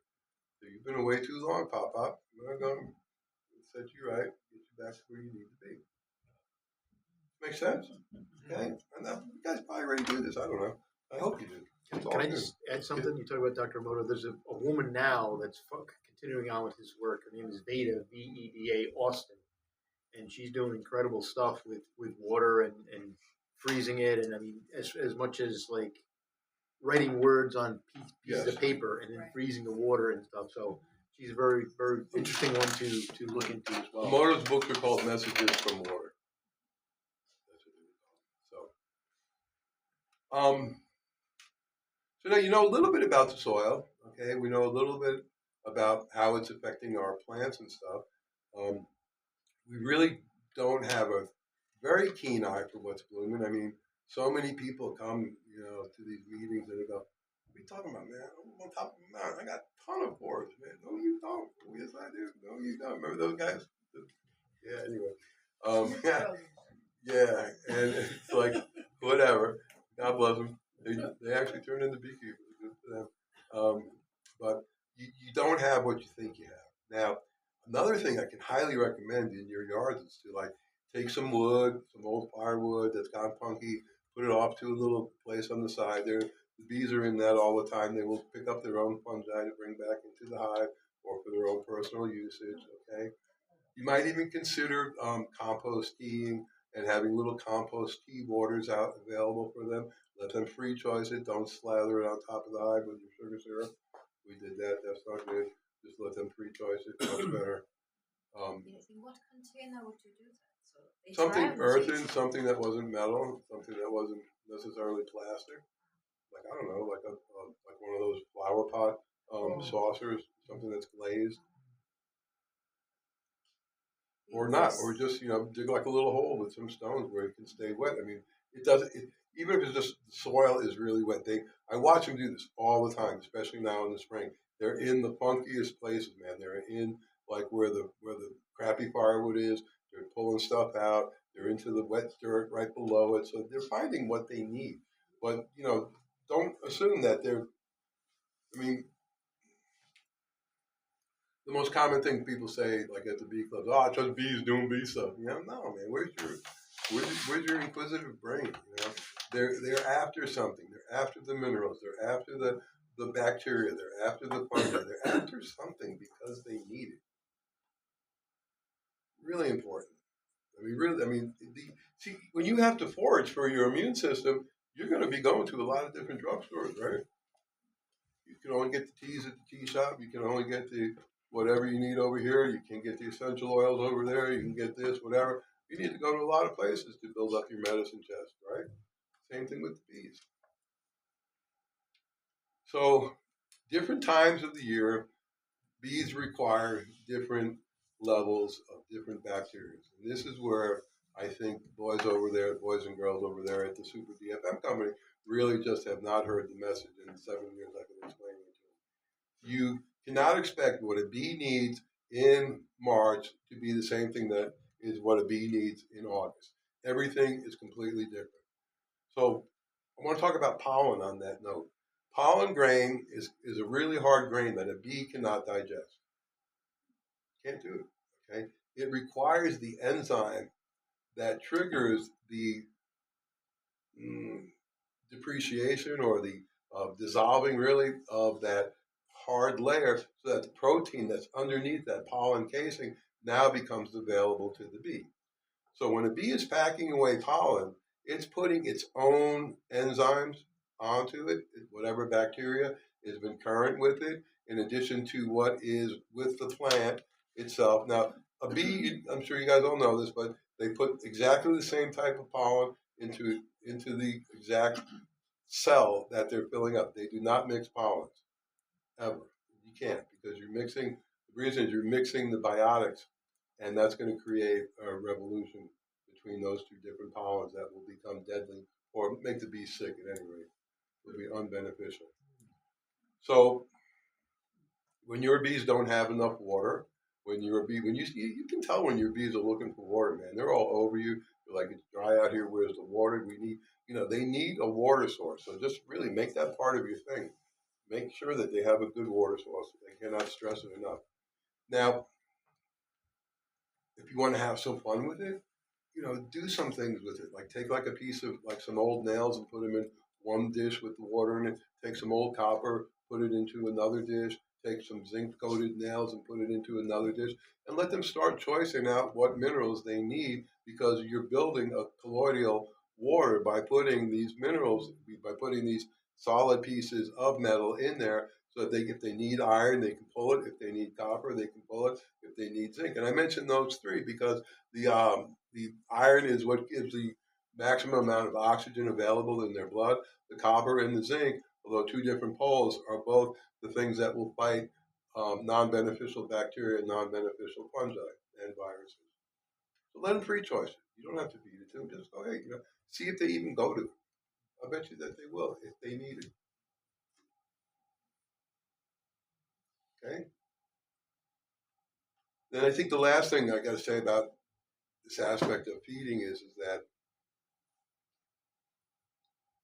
B: You've been away too long, Pop Pop. I'm gonna go set you right, get you back to where you need to be. Makes sense? Okay? And now, you guys probably already do this. I don't know. I hope you do.
C: Can I just add something? You talk about Dr. Emoto. There's a woman now that's continuing on with his work. Her name is Veda, Veda Austin. And she's doing incredible stuff with water and freezing it. And I mean, as much as like writing words on pieces of paper and then freezing the water and stuff. So she's a very, very interesting one to look into as well.
B: Emoto's books are called Messages from Water. That's what they're called. So now you know a little bit about the soil. Okay, we know a little bit about how it's affecting our plants and stuff. We really don't have a very keen eye for what's blooming. I mean, so many people come, to these meetings and they go, "What are you talking about, man? I'm on top of the mountain. I got a ton of forests, man." No, you don't. Oh, yes, I do. No, you don't. Remember those guys? Yeah. Anyway, yeah, and it's like whatever. God bless them. They actually turned into beekeepers. Good for them. But you don't have what you think you have. Now, another thing I can highly recommend in your yards is to like take some wood, some old firewood that's gone punky, put it off to a little place on the side there. The bees are in that all the time. They will pick up their own fungi to bring back into the hive or for their own personal usage. Okay. You might even consider compost teaing and having little compost tea waters out available for them. Let them free choice it. Don't slather it on top of the hive with your sugar syrup. We did that. That's not good. Just let them free choice it. Much better.
D: In what container would you do that? So
B: something earthen, something that wasn't metal, something that wasn't necessarily plastic. Like I don't know, like like one of those flower pot saucers, something that's glazed. Or not, or just dig like a little hole with some stones where it can stay wet. I mean, it doesn't. Even if it's just the soil is really wet. I watch them do this all the time, especially now in the spring. They're in the funkiest places, man. They're in like where the crappy firewood is. They're pulling stuff out. They're into the wet dirt right below it. So they're finding what they need. But don't assume that they're. I mean, the most common thing people say, like at the bee clubs, "Oh, I trust bees doing bee stuff." No, man. Where's your inquisitive brain? They're after something. They're after the minerals. They're after the bacteria. They're after the fungi. They're after something because they need it. Really important. I mean, really. I mean, see, when you have to forage for your immune system, you're going to be going to a lot of different drugstores, right? You can only get the teas at the tea shop. You can only get the whatever you need over here. You can get the essential oils over there. You can get this, whatever. You need to go to a lot of places to build up your medicine chest, right? Same thing with the bees. So, different times of the year, bees require different levels of different bacteria. And this is where I think boys and girls over there at the Super DFM company really just have not heard the message in the 7 years I've been explaining it to them. You cannot expect what a bee needs in March to be the same thing that is what a bee needs in August. Everything is completely different. So I want to talk about pollen on that note. Pollen grain is a really hard grain that a bee cannot digest. Can't do it. Okay? It requires the enzyme that triggers the depreciation or the dissolving really of that hard layer so that the protein that's underneath that pollen casing now becomes available to the bee. So when a bee is packing away pollen, it's putting its own enzymes onto it, whatever bacteria has been current with it, in addition to what is with the plant itself. Now, a bee, I'm sure you guys all know this, but they put exactly the same type of pollen into the exact cell that they're filling up. They do not mix pollens, ever. You can't, because the reason is you're mixing the biotics, and that's going to create a revolution between those two different pollens that will become deadly or make the bee sick at any rate. It will be unbeneficial. So when your bees don't have enough water, when you can tell when your bees are looking for water, man. They're all over you. They're like, "It's dry out here. Where's the water? We need," they need a water source. So just really make that part of your thing. make sure that they have a good water source. I cannot stress it enough. Now, if you want to have some fun with it, do some things with it. Like take like a piece of like some old nails and put them in one dish with the water in it. Take some old copper, put it into another dish. Take some zinc coated nails and put it into another dish, and let them start choosing out what minerals they need because you're building a colloidal water by putting these minerals, by putting these solid pieces of metal in there. So that if they need iron, they can pull it. If they need copper, they can pull it. If they need zinc, and I mentioned those three because the iron is what gives the maximum amount of oxygen available in their blood. The copper and the zinc, although two different poles, are both the things that will fight non-beneficial bacteria and non-beneficial fungi and viruses. So let them free choice. You don't have to feed it to them. Just go, hey, see if they even go to it. I bet you that they will if they need it. Okay. Then I think the last thing I got to say about this aspect of feeding is that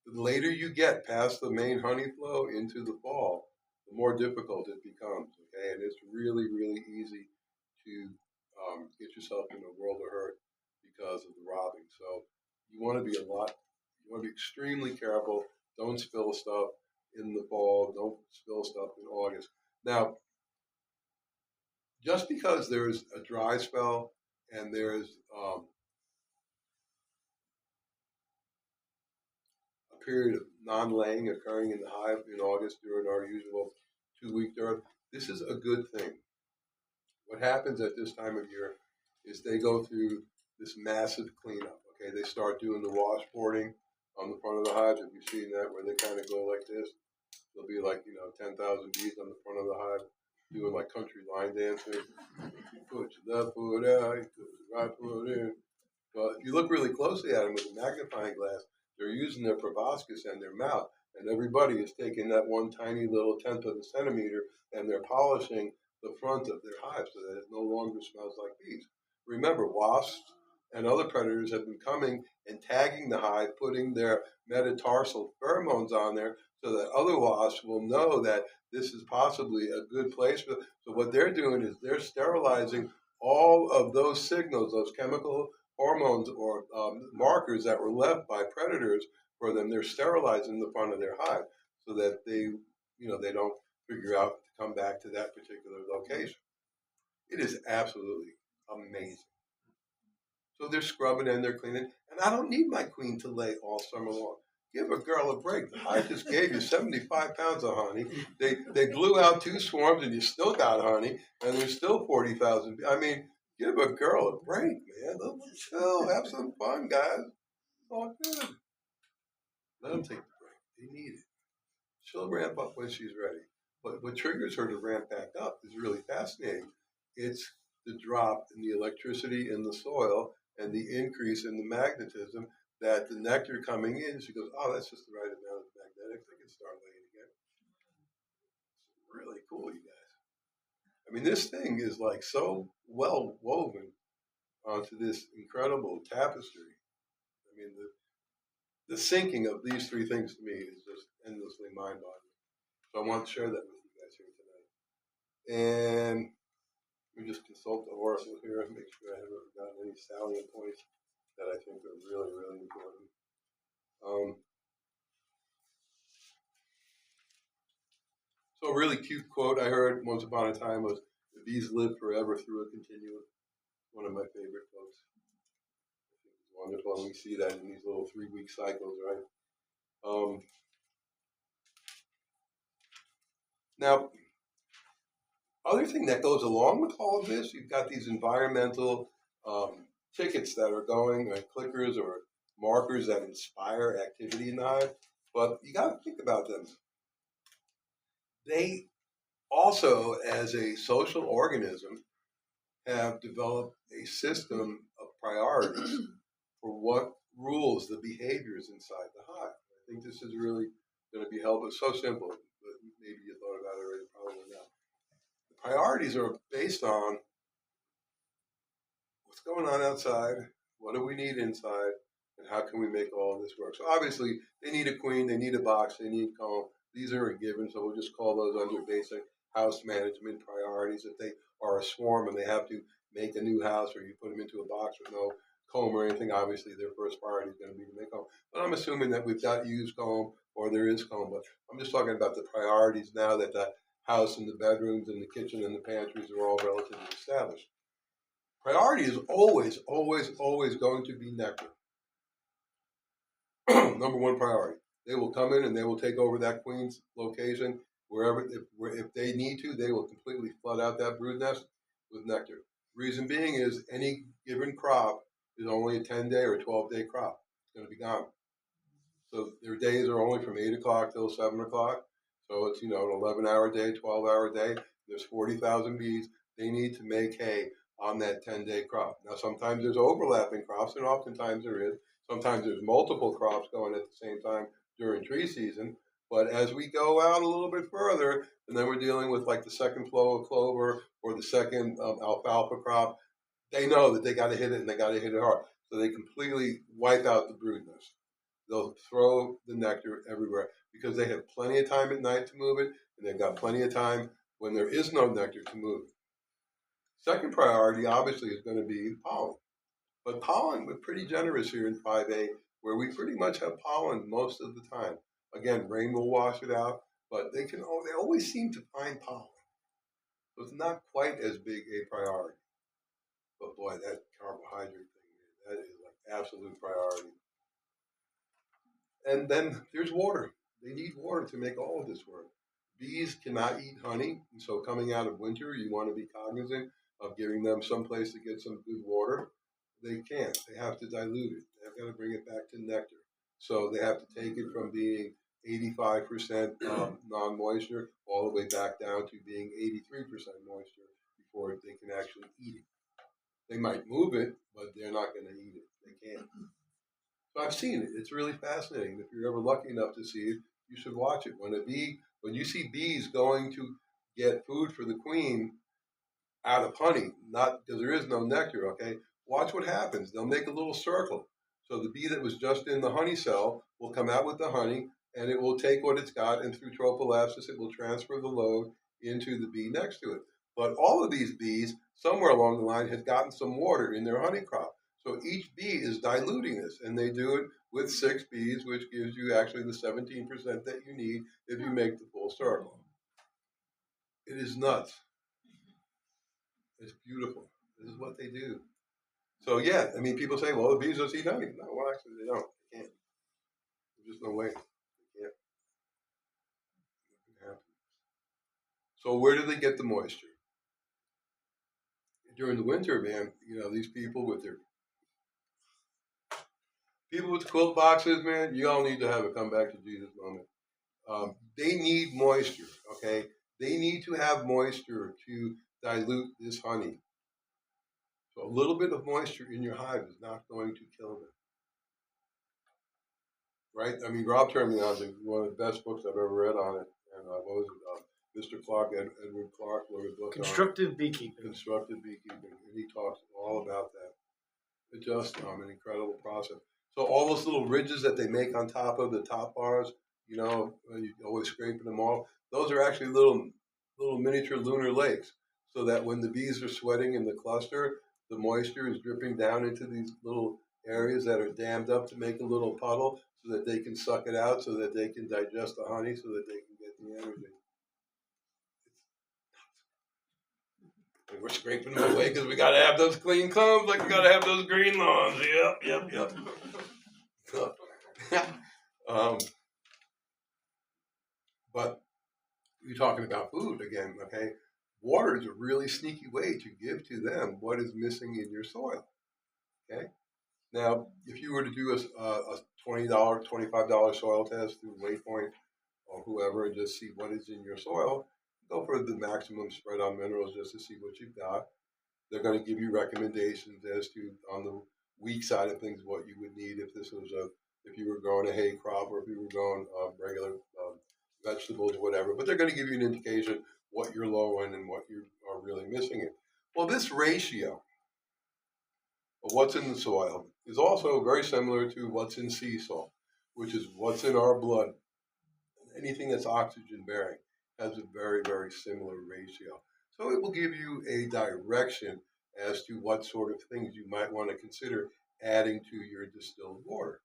B: the later you get past the main honey flow into the fall, the more difficult it becomes. Okay, and it's really, really easy to get yourself in a world of hurt because of the robbing. So you want to be extremely careful. Don't spill stuff in the fall. Don't spill stuff in August. Now, just because there's a dry spell and there's a period of non-laying occurring in the hive in August during our usual 2-week dearth, this is a good thing. What happens at this time of year is they go through this massive cleanup. Okay, they start doing the washboarding on the front of the hive. Have you seen that where they kind of go like this? There'll be like 10,000 bees on the front of the hive doing like country line dancing. Put your left foot out, you put your right foot in. But if you look really closely at them with a magnifying glass, they're using their proboscis and their mouth, and everybody is taking that one tiny little tenth of a centimeter and they're polishing the front of their hive so that it no longer smells like bees. Remember, wasps and other predators have been coming and tagging the hive, putting their metatarsal pheromones on there so that other wasps will know that this is possibly a good place. So what they're doing is they're sterilizing all of those signals, those chemical hormones or markers that were left by predators for them. They're sterilizing the front of their hive so that they don't figure out to come back to that particular location. It is absolutely amazing. So they're scrubbing and they're cleaning, and I don't need my queen to lay all summer long. Give a girl a break. The hive just gave you 75 pounds of honey. They blew out 2 swarms, and you still got honey, and there's still 40,000. I mean, give a girl a break, man. Let them chill. Have some fun, guys. It's all good. Let them take the break. They need it. She'll ramp up when she's ready. But what triggers her to ramp back up is really fascinating. It's the drop in the electricity in the soil and the increase in the magnetism that the nectar coming in, she goes, oh, that's just the right amount of magnetics. I can start laying again. It's really cool, you guys. I mean, this thing is like so well woven onto this incredible tapestry. I mean, the syncing of these 3 things to me is just endlessly mind-boggling. So I want to share that with you guys here tonight. And we just consult the oracle here and make sure I haven't forgotten any salient points that I think are really, really important. So a really cute quote I heard once upon a time was, "The bees live forever through a continuum." One of my favorite quotes. I think it's wonderful, and we see that in these little 3-week cycles, right? Now, other thing that goes along with all of this, you've got these environmental tickets that are going, like clickers or markers that inspire activity in the hive. But you got to think about them. They also, as a social organism, have developed a system of priorities for what rules the behaviors inside the hive. I think this is really going to be helpful. It's so simple, but maybe you thought about it already, probably not. The priorities are based on what's going on outside, what do we need inside, and how can we make all of this work. So obviously, they need a queen, they need a box, they need comb, These are a given, so we'll just call those under basic house management priorities. If they are a swarm and they have to make a new house, or you put them into a box with no comb or anything, obviously their first priority is going to be to make comb. But I'm assuming that we've got used comb or there is comb. But I'm just talking about the priorities now that the house and the bedrooms and the kitchen and the pantries are all relatively established. Priority is always, always, always going to be nectar. Number one priority. They will come in and they will take over that queen's location wherever, if they need to, they will completely flood out that brood nest with nectar. Reason being is any given crop is only a 10-day or 12-day crop. It's going to be gone. So their days are only from 8 o'clock till 7 o'clock. So it's, an 11-hour day, 12-hour day. There's 40,000 bees. They need to make hay on that 10-day crop. Now, sometimes there's overlapping crops, and oftentimes there is. Sometimes there's multiple crops going at the same time during tree season. But as we go out a little bit further, and then we're dealing with like the second flow of clover or the second alfalfa crop, they know that they got to hit it, and they got to hit it hard. So they completely wipe out the brood nest. They'll throw the nectar everywhere because they have plenty of time at night to move it, and they've got plenty of time when there is no nectar to move it. Second priority, obviously, is going to be pollen. But pollen, we're pretty generous here in 5A, where we pretty much have pollen most of the time. Again, rain will wash it out, but they always seem to find pollen. So it's not quite as big a priority. But boy, that carbohydrate thing, that is like absolute priority. And then there's water. They need water to make all of this work. Bees cannot eat honey, and so coming out of winter, you want to be cognizant of giving them some place to get some good water. They can't. They have to dilute it. They've got to bring it back to nectar. So they have to take it from being 85% non-moisture all the way back down to being 83% moisture before they can actually eat it. They might move it, but they're not going to eat it. They can't. So I've seen it. It's really fascinating. If you're ever lucky enough to see it, you should watch it. When you see bees going to get food for the queen out of honey, not because there is no nectar, okay? Watch what happens. They'll make a little circle. So the bee that was just in the honey cell will come out with the honey, and it will take what it's got, and through tropholaspis, it will transfer the load into the bee next to it. But all of these bees, somewhere along the line, had gotten some water in their honey crop. So each bee is diluting this, and they do it with 6 bees, which gives you actually the 17% that you need if you make the full circle. It is nuts. It's beautiful. This is what they do. So yeah, I mean, people say, well, the bees just eat honey. No, well, actually, they don't. They can't. There's just no way. They can't. It can happen. So where do they get the moisture? During the winter, man, these people with quilt boxes, man, you all need to have a come back to Jesus moment. They need moisture, okay? They need to have moisture to dilute this honey. So a little bit of moisture in your hive is not going to kill them. Right? I mean, Rob turned me on to one of the best books I've ever read on it. And what was it? Mr. Clark, Edward Clark, wrote a book
C: Constructive Beekeeping.
B: Constructive Beekeeping. And he talks all about that. It's just an incredible process. So all those little ridges that they make on top of the top bars, you're always scraping them off. Those are actually little miniature lunar lakes, so that when the bees are sweating in the cluster, the moisture is dripping down into these little areas that are dammed up to make a little puddle, so that they can suck it out, so that they can digest the honey, so that they can get the energy. And we're scraping them away because we got to have those clean combs, like we got to have those green lawns. Yep. But you're talking about food again, okay? Water is a really sneaky way to give to them what is missing in your soil, okay? Now, if you were to do a $20, $25 soil test through Waypoint or whoever and just see what is in your soil, go for the maximum spread on minerals just to see what you've got. They're going to give you recommendations as to, on the weak side of things, what you would need if you were growing a hay crop or if you were growing regular vegetables, whatever. But they're going to give you an indication what you're low in and what you are really missing in. Well, this ratio of what's in the soil is also very similar to what's in sea salt, which is what's in our blood. anything that's oxygen bearing has a very, very similar ratio. So it will give you a direction as to what sort of things you might want to consider adding to your distilled water.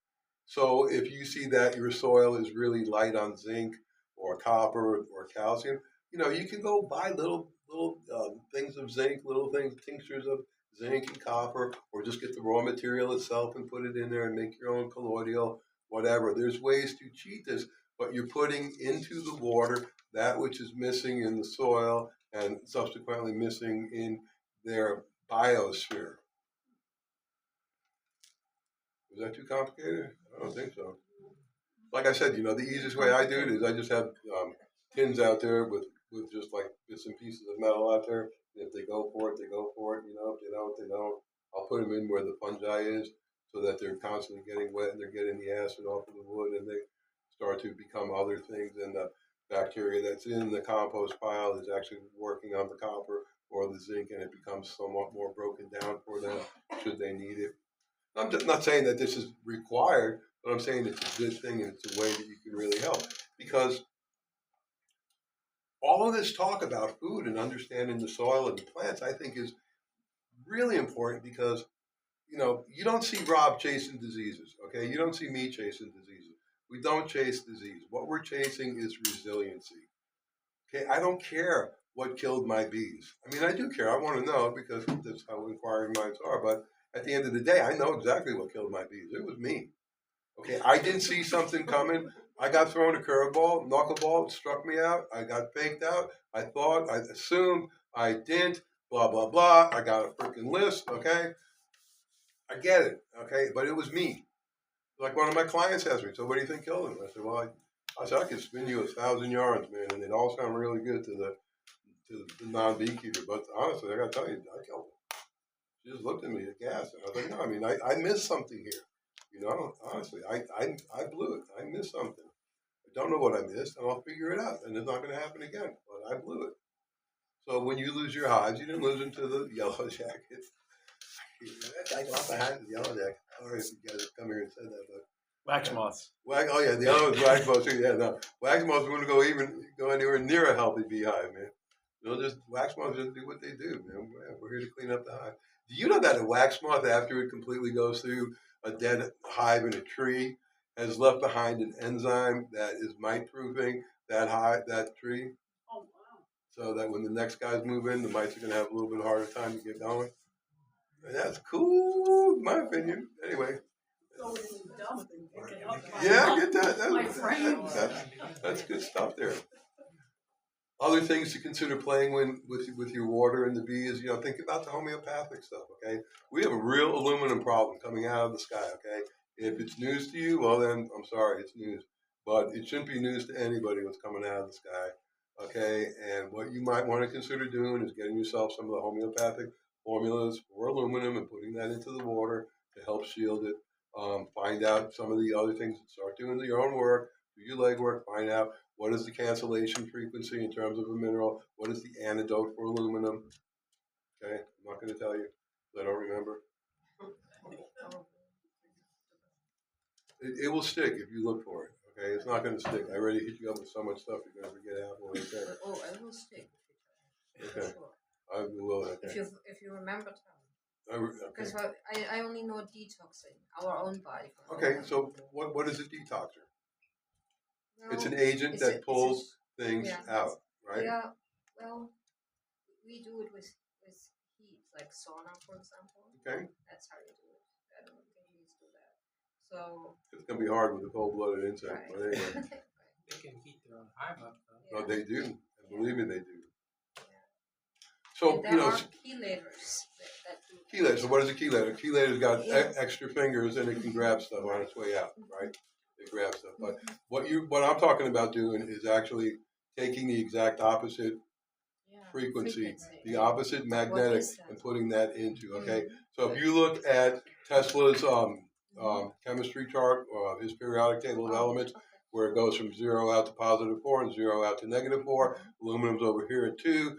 B: So if you see that your soil is really light on zinc or copper or calcium, you can go buy little things of zinc, little things, tinctures of zinc and copper, or just get the raw material itself and put it in there and make your own colloidal, whatever. There's ways to cheat this, but you're putting into the water that which is missing in the soil and subsequently missing in their biosphere. Is that too complicated? I don't think so. Like I said, the easiest way I do it is I just have tins out there with just like bits and pieces of metal out there. And if they go for it, they go for it. If they don't, they don't. I'll put them in where the fungi is so that they're constantly getting wet and they're getting the acid off of the wood and they start to become other things. And the bacteria that's in the compost pile is actually working on the copper or the zinc, and it becomes somewhat more broken down for them should they need it. I'm just not saying that this is required, but I'm saying it's a good thing and it's a way that you can really help. Because all of this talk about food and understanding the soil and the plants, I think, is really important because, you don't see Rob chasing diseases, okay? You don't see me chasing diseases. We don't chase disease. What we're chasing is resiliency, okay? I don't care what killed my bees. I mean, I do care. I want to know because that's how inquiring minds are. But at the end of the day, I know exactly what killed my bees. It was me. Okay, I didn't see something coming. I got thrown a curveball, knuckleball, struck me out. I got faked out. I thought, I assumed, I didn't, blah, blah, blah. I got a freaking list, okay? I get it, okay? But it was me. Like one of my clients asked me, so what do you think killed him? I said, well, I could spin you 1,000 yards, man, and it all sound really good to the non-beekeeper. But honestly, I got to tell you, I killed him. She just looked at me aghast. And I was like, no, I mean, I missed something here. Honestly, I blew it. I missed something. I don't know what I missed, and I'll figure it out. And it's not going to happen again. But I blew it. So when you lose your hives, you didn't lose them to the yellow jackets. I got behind the yellow jacket. Sorry if you guys come here and said that, but
A: Wax moths.
B: oh yeah, the other was wax moths too. Yeah, no, wax moths wouldn't go anywhere near a healthy beehive, man. Wax moths just do what they do, man. We're here to clean up the hive. Do you know that a wax moth, after it completely goes through a dead hive in a tree, has left behind an enzyme that is mite proofing that tree?
E: Oh, wow.
B: So that when the next guys move in, the mites are going to have a little bit harder time to get going. And that's cool, in my opinion. Anyway.
E: So it's dumb. It can help
B: Yeah, I get that.
E: my friend.
B: That's good stuff there. Other things to consider playing with your water and the bees, think about the homeopathic stuff, okay? We have a real aluminum problem coming out of the sky, okay? If it's news to you, well then, I'm sorry, it's news. But it shouldn't be news to anybody what's coming out of the sky, okay? And what you might want to consider doing is getting yourself some of the homeopathic formulas for aluminum and putting that into the water to help shield it. Find out some of the other things, start doing your own work, do your legwork, find out what is the cancellation frequency in terms of a mineral, what is the antidote for aluminum. Okay, I'm not going to tell you, I don't remember. It will stick if you look for it. Okay, it's not going to stick. I already hit you up with so much stuff you're going to forget half what I said.
D: Oh, I will stick.
B: Okay,
D: Sure.
B: I will. Okay.
D: If you remember, Tom.
B: Okay.
D: Because I only know detoxing our own body.
B: Okay, so what is a detoxer?
D: Well,
B: It's an agent that pulls things out, right?
D: Yeah. Well, we do it with heat, like sauna, for example.
B: Okay.
D: That's how you do it. I don't think bees do that. So.
B: It's going to be hard with a cold-blooded insect,
D: Right.
B: but anyway.
F: They can heat their own hive up, though.
B: No, they do. And believe me, they do.
D: Yeah.
B: So,
D: and there are chelators that do.
B: Chelator. So what is a chelator? A chelator's got extra fingers and it can grab stuff on its way out, right? It grabs stuff. But what I'm talking about doing is actually taking the exact opposite frequency, the opposite magnetic, and putting that into, okay? So if you look at Tesla's chemistry chart, his periodic table of elements, where it goes from 0 out to +4 and 0 out to -4, aluminum's over here at 2,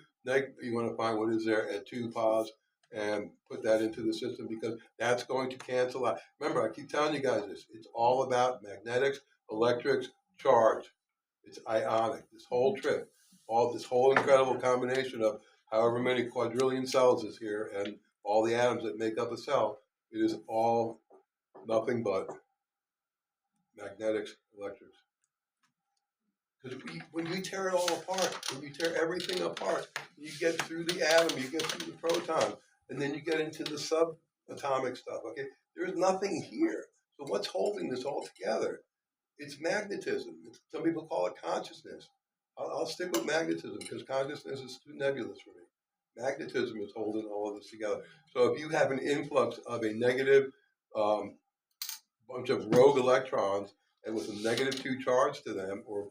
B: you want to find what is there at 2 pos and put that into the system because that's going to cancel out. Remember, I keep telling you guys this, it's all about magnetics, electrics, charge. It's ionic. This whole trip, this whole incredible combination of however many quadrillion cells is here and all the atoms that make up a cell, it is all nothing but magnetics, electrics. Because when you tear it all apart, when you tear everything apart, you get through the atom, you get through the proton, and then you get into the subatomic stuff, okay? There's nothing here. So what's holding this all together? It's magnetism. Some people call it consciousness. I'll stick with magnetism because consciousness is too nebulous for me. Magnetism is holding all of this together. So if you have an influx of a negative bunch of rogue electrons and with a -2 charge to them, or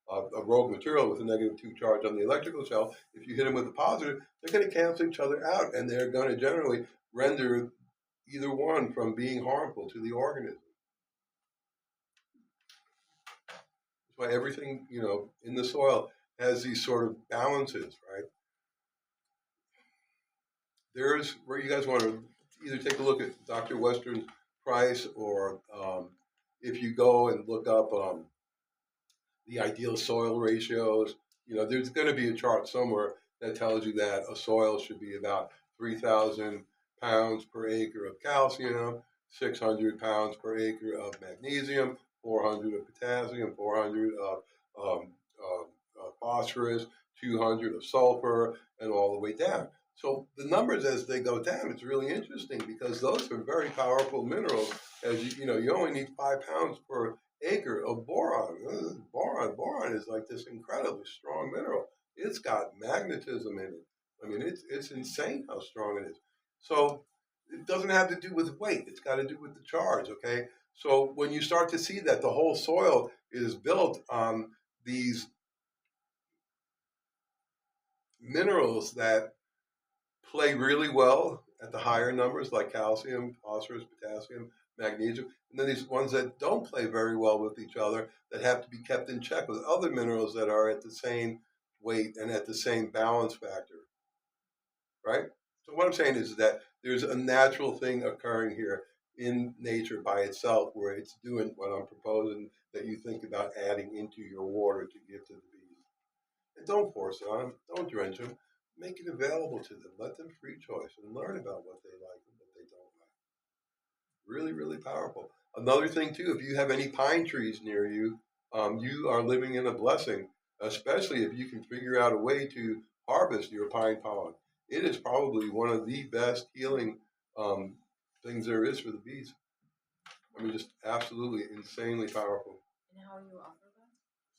B: a rogue material with a -2 charge on the electrical shell, if you hit them with a positive, they're going to cancel each other out, and they're going to generally render either one from being harmful to the organism. That's why everything, in the soil has these sort of balances, right? There's where you guys want to either take a look at Dr. Western's price, or if you go and look up the ideal soil ratios, there's going to be a chart somewhere that tells you that a soil should be about 3,000 pounds per acre of calcium, 600 pounds per acre of magnesium, 400 of potassium, 400 of phosphorus, 200 of sulfur, and all the way down. So the numbers as they go down, it's really interesting because those are very powerful minerals. As you only need 5 pounds per acre of boron. Boron is like this incredibly strong mineral. It's got magnetism in it. I mean, it's insane how strong it is. So it doesn't have to do with weight. It's got to do with the charge, okay? So when you start to see that the whole soil is built on these minerals that play really well at the higher numbers like calcium, phosphorus, potassium, magnesium, and then these ones that don't play very well with each other that have to be kept in check with other minerals that are at the same weight and at the same balance factor, right? So what I'm saying is that there's a natural thing occurring here in nature by itself where it's doing what I'm proposing that you think about adding into your water to give to the bees. And don't force it on them. Don't drench them. Make it available to them. Let them free choice and learn about what they like and what they don't like. Really, really powerful. Another thing, too, if you have any pine trees near you, you are living in a blessing, especially if you can figure out a way to harvest your pine pollen. It is probably one of the best healing things there is for the bees. I mean, just absolutely insanely powerful.
D: And how you offer that?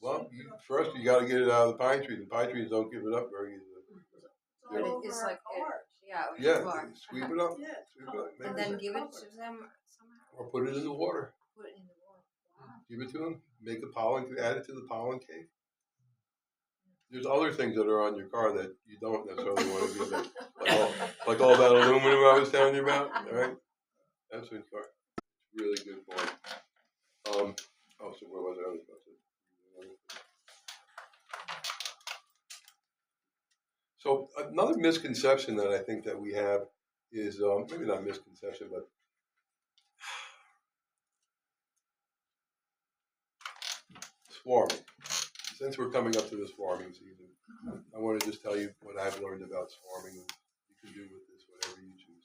B: Well, first you got to get it out of the pine trees, and pine trees don't give it up very easily.
D: But it's like
B: Yeah,
D: bark.
B: sweep it up,
E: Yeah.
B: sweep it up,
D: And then give it to them somehow.
B: or put it in the water.
D: Put it in the water. Wow.
B: Give it to them. Make the pollen. Add it to the pollen cake. There's other things that are on your car that you don't necessarily want to give them, like all that aluminum I was telling you about. All right, that's in the car. Really good point. So where was I? So another misconception that I think that we have is maybe not misconception, but swarming. Since we're coming up to the swarming season, I want to just tell you what I've learned about swarming. You can do with this whatever you choose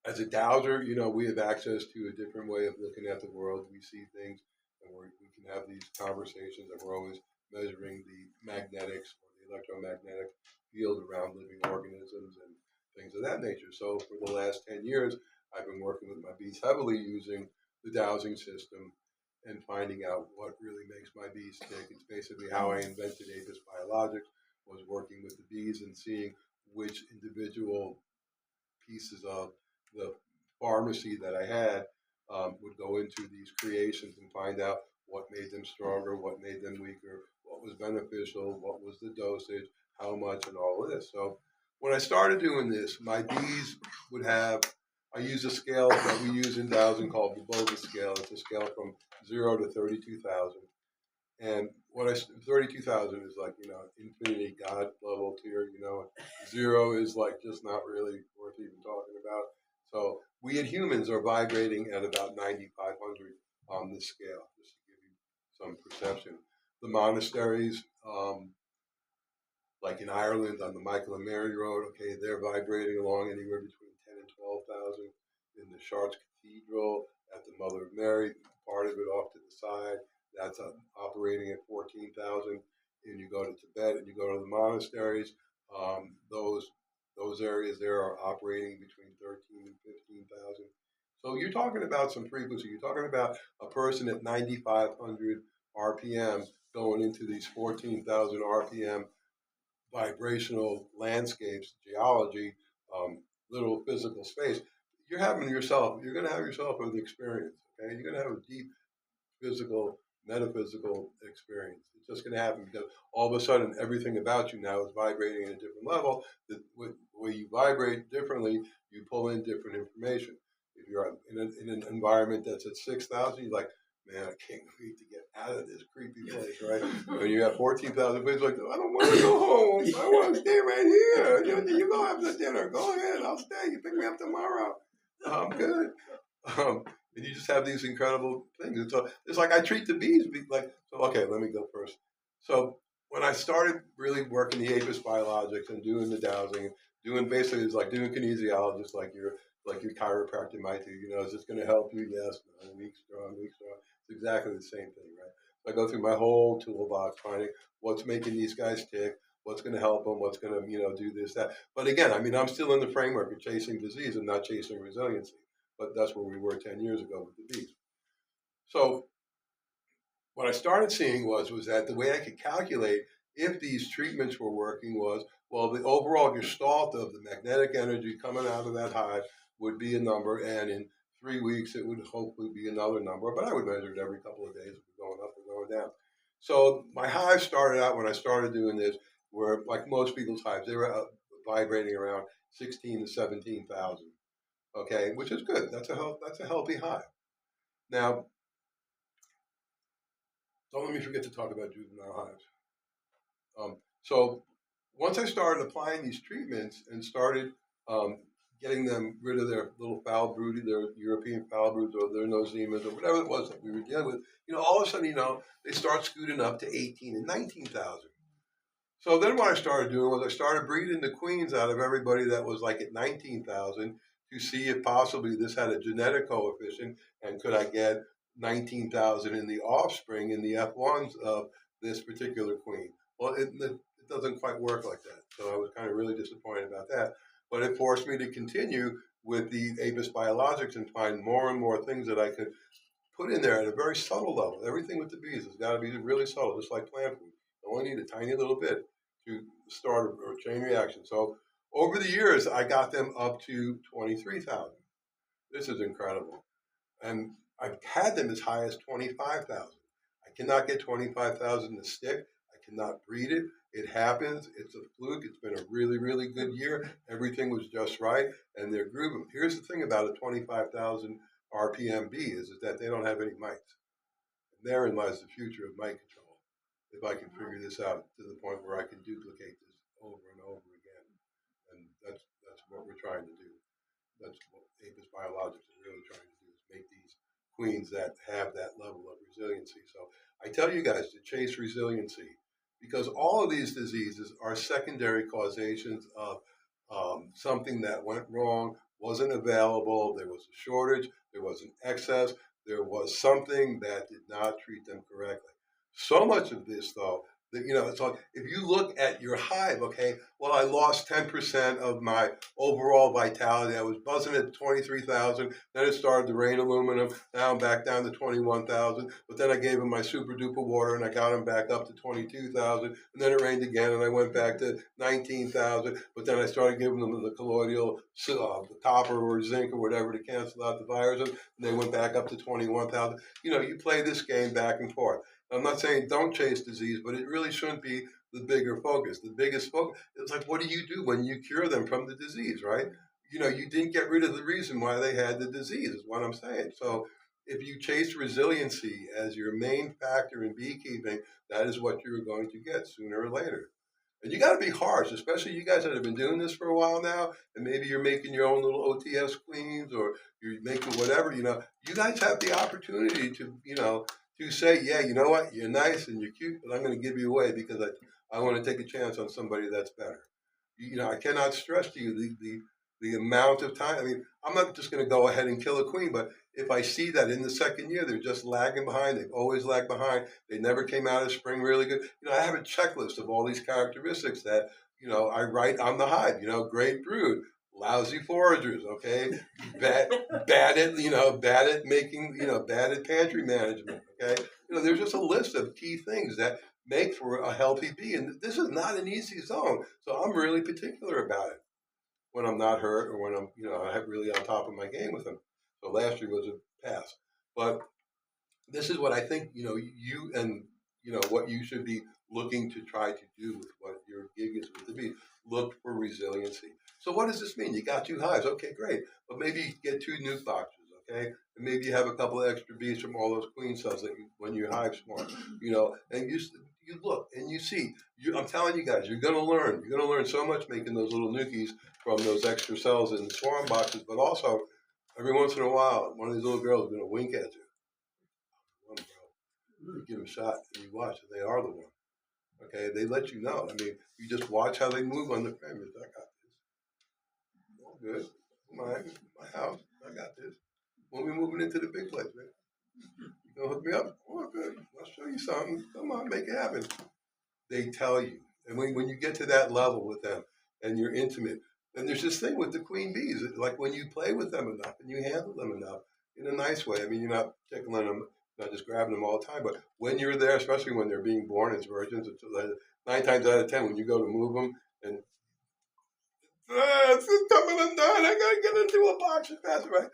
B: to. As a dowser, we have access to a different way of looking at the world. We see things, and we can have these conversations, and we're always measuring the magnetics or the electromagnetic field around living organisms and things of that nature. So for the last 10 years, I've been working with my bees heavily using the dowsing system and finding out what really makes my bees tick. It's basically how I invented Apis Biologics, was working with the bees and seeing which individual pieces of the pharmacy that I had would go into these creations and find out what made them stronger, what made them weaker, what was beneficial, what was the dosage, how much, and all of this. So when I started doing this, my bees would have, I use a scale that we use in dowsing called the Bogus scale. It's a scale from 0 to 32,000. And 32,000 is like, infinity God level tier, 0 is like just not really worth even talking about. So we as humans are vibrating at about 9,500 on this scale, just to give you some perception. The monasteries, like in Ireland on the Michael and Mary Road, okay, they're vibrating along anywhere between 10 and 12,000. In the Chartres Cathedral at the Mother of Mary, part of it off to the side, that's operating at 14,000. And you go to Tibet and you go to the monasteries, those areas there are operating between 13 and 15,000. So you're talking about some frequency. You're talking about a person at 9,500 RPM going into these 14,000 RPM vibrational landscapes, geology, little physical space. You're going to have yourself an experience. Okay, you're going to have a deep physical, metaphysical experience. It's just going to happen because all of a sudden everything about you now is vibrating at a different level. The way you vibrate differently, you pull in different information. If you're in an environment that's at 6,000, you're like, man, I can't wait to get out of this creepy place, right? When you have 14,000 places, like, I don't want to go home. I want to stay right here. You go have the dinner. Go ahead. I'll stay. You pick me up tomorrow. I'm good. And you just have these incredible things. It's like I treat the bees like, so okay, let me go first. So when I started really working the apis biologics and doing the dowsing, doing basically it's like doing kinesiologist like your chiropractor might do, is this going to help you? Yes, no, weak, strong, weak, strong. It's exactly the same thing, right? So I go through my whole toolbox, finding what's making these guys tick, what's going to help them, what's going to, do this, that. But again, I mean, I'm still in the framework of chasing disease and not chasing resiliency. But that's where we were 10 years ago with the bees. So what I started seeing was that the way I could calculate if these treatments were working was, well, the overall gestalt of the magnetic energy coming out of that hive would be a number, and in 3 weeks it would hopefully be another number, but I would measure it every couple of days, it was going up or going down. So my hive started out, when I started doing this, were like most people's hives, they were vibrating around 16 to 17,000. Okay, which is good. That's a healthy hive. Now, don't let me forget to talk about juvenile hives. So once I started applying these treatments and started getting them rid of their little foul broody, their European foul broods or their nosemas or whatever it was that we were dealing with, all of a sudden, they start scooting up to 18 and 19,000. So then what I started doing was I started breeding the queens out of everybody that was like at 19,000 to see if possibly this had a genetic coefficient and could I get 19,000 in the offspring in the F1s of this particular queen. Well, it doesn't quite work like that. So I was kind of really disappointed about that. But it forced me to continue with the apis biologics and find more and more things that I could put in there at a very subtle level. Everything with the bees has got to be really subtle, just like plant food. You only need a tiny little bit to start a chain reaction. So over the years, I got them up to 23,000. This is incredible. And I've had them as high as 25,000. I cannot get 25,000 to stick. I cannot breed it. It happens. It's a fluke. It's been a really, really good year. Everything was just right, and they're grooving. Here's the thing about a 25,000 RPM bee is that they don't have any mites. And therein lies the future of mite control. If I can figure this out to the point where I can duplicate this over and over again. And that's what we're trying to do. That's what Apis Biologics is really trying to do, is make these queens that have that level of resiliency. So I tell you guys to chase resiliency, because all of these diseases are secondary causations of something that went wrong, wasn't available, there was a shortage, there was an excess, there was something that did not treat them correctly. So much of this, though, that, it's like if you look at your hive, okay, well, I lost 10% of my overall vitality. I was buzzing at 23,000. Then it started to rain aluminum. Now I'm back down to 21,000. But then I gave them my super duper water and I got them back up to 22,000. And then it rained again and I went back to 19,000. But then I started giving them the colloidal, the copper or zinc or whatever to cancel out the viruses. And they went back up to 21,000. You play this game back and forth. I'm not saying don't chase disease, but it really shouldn't be the bigger focus. The biggest focus is like, what do you do when you cure them from the disease, right? You didn't get rid of the reason why they had the disease, is what I'm saying. So if you chase resiliency as your main factor in beekeeping, that is what you're going to get sooner or later. And you got to be harsh, especially you guys that have been doing this for a while now, and maybe you're making your own little OTS queens or you're making whatever, you guys have the opportunity to, to say, yeah, you know what, you're nice and you're cute, but I'm going to give you away because I want to take a chance on somebody that's better. I cannot stress to you the amount of time. I mean, I'm not just going to go ahead and kill a queen, but if I see that in the second year they're just lagging behind, they've always lagged behind, they never came out of spring really good. I have a checklist of all these characteristics that I write on the hive. Great brood, lousy foragers, okay, bad at making, bad at pantry management, okay. There's just a list of key things that make for a healthy bee, and this is not an easy zone. So I'm really particular about it when I'm not hurt or when I'm, I'm really on top of my game with them. So last year was a pass, but this is what I think, you and, what you should be looking to try to do with what your gig is with the bee. Look for resiliency. So what does this mean? You got 2 hives. Okay, great. But maybe you get 2 nuke boxes, okay? And maybe you have a couple of extra bees from all those queen cells that when your hive swarm, and you look and you see. I'm telling you guys, you're going to learn. You're going to learn so much making those little nukies from those extra cells in the swarm boxes, but also every once in a while, one of these little girls is going to wink at you. You give them a shot and you watch, and they are the one. Okay, they let you know. I mean, you just watch how they move on the frame. I got this. All good. My house. I got this. When we moving into the big place, man, you gonna hook me up? Oh, good. I'll show you something. Come on, make it happen. They tell you, and when you get to that level with them, and you're intimate, and there's this thing with the queen bees. Like when you play with them enough and you handle them enough in a nice way. I mean, you're not tickling them, not just grabbing them all the time, but when you're there, especially when they're being born as virgins, it's 9 times out of 10 when you go to move them and it's coming undone. I gotta get into a box as fast, right?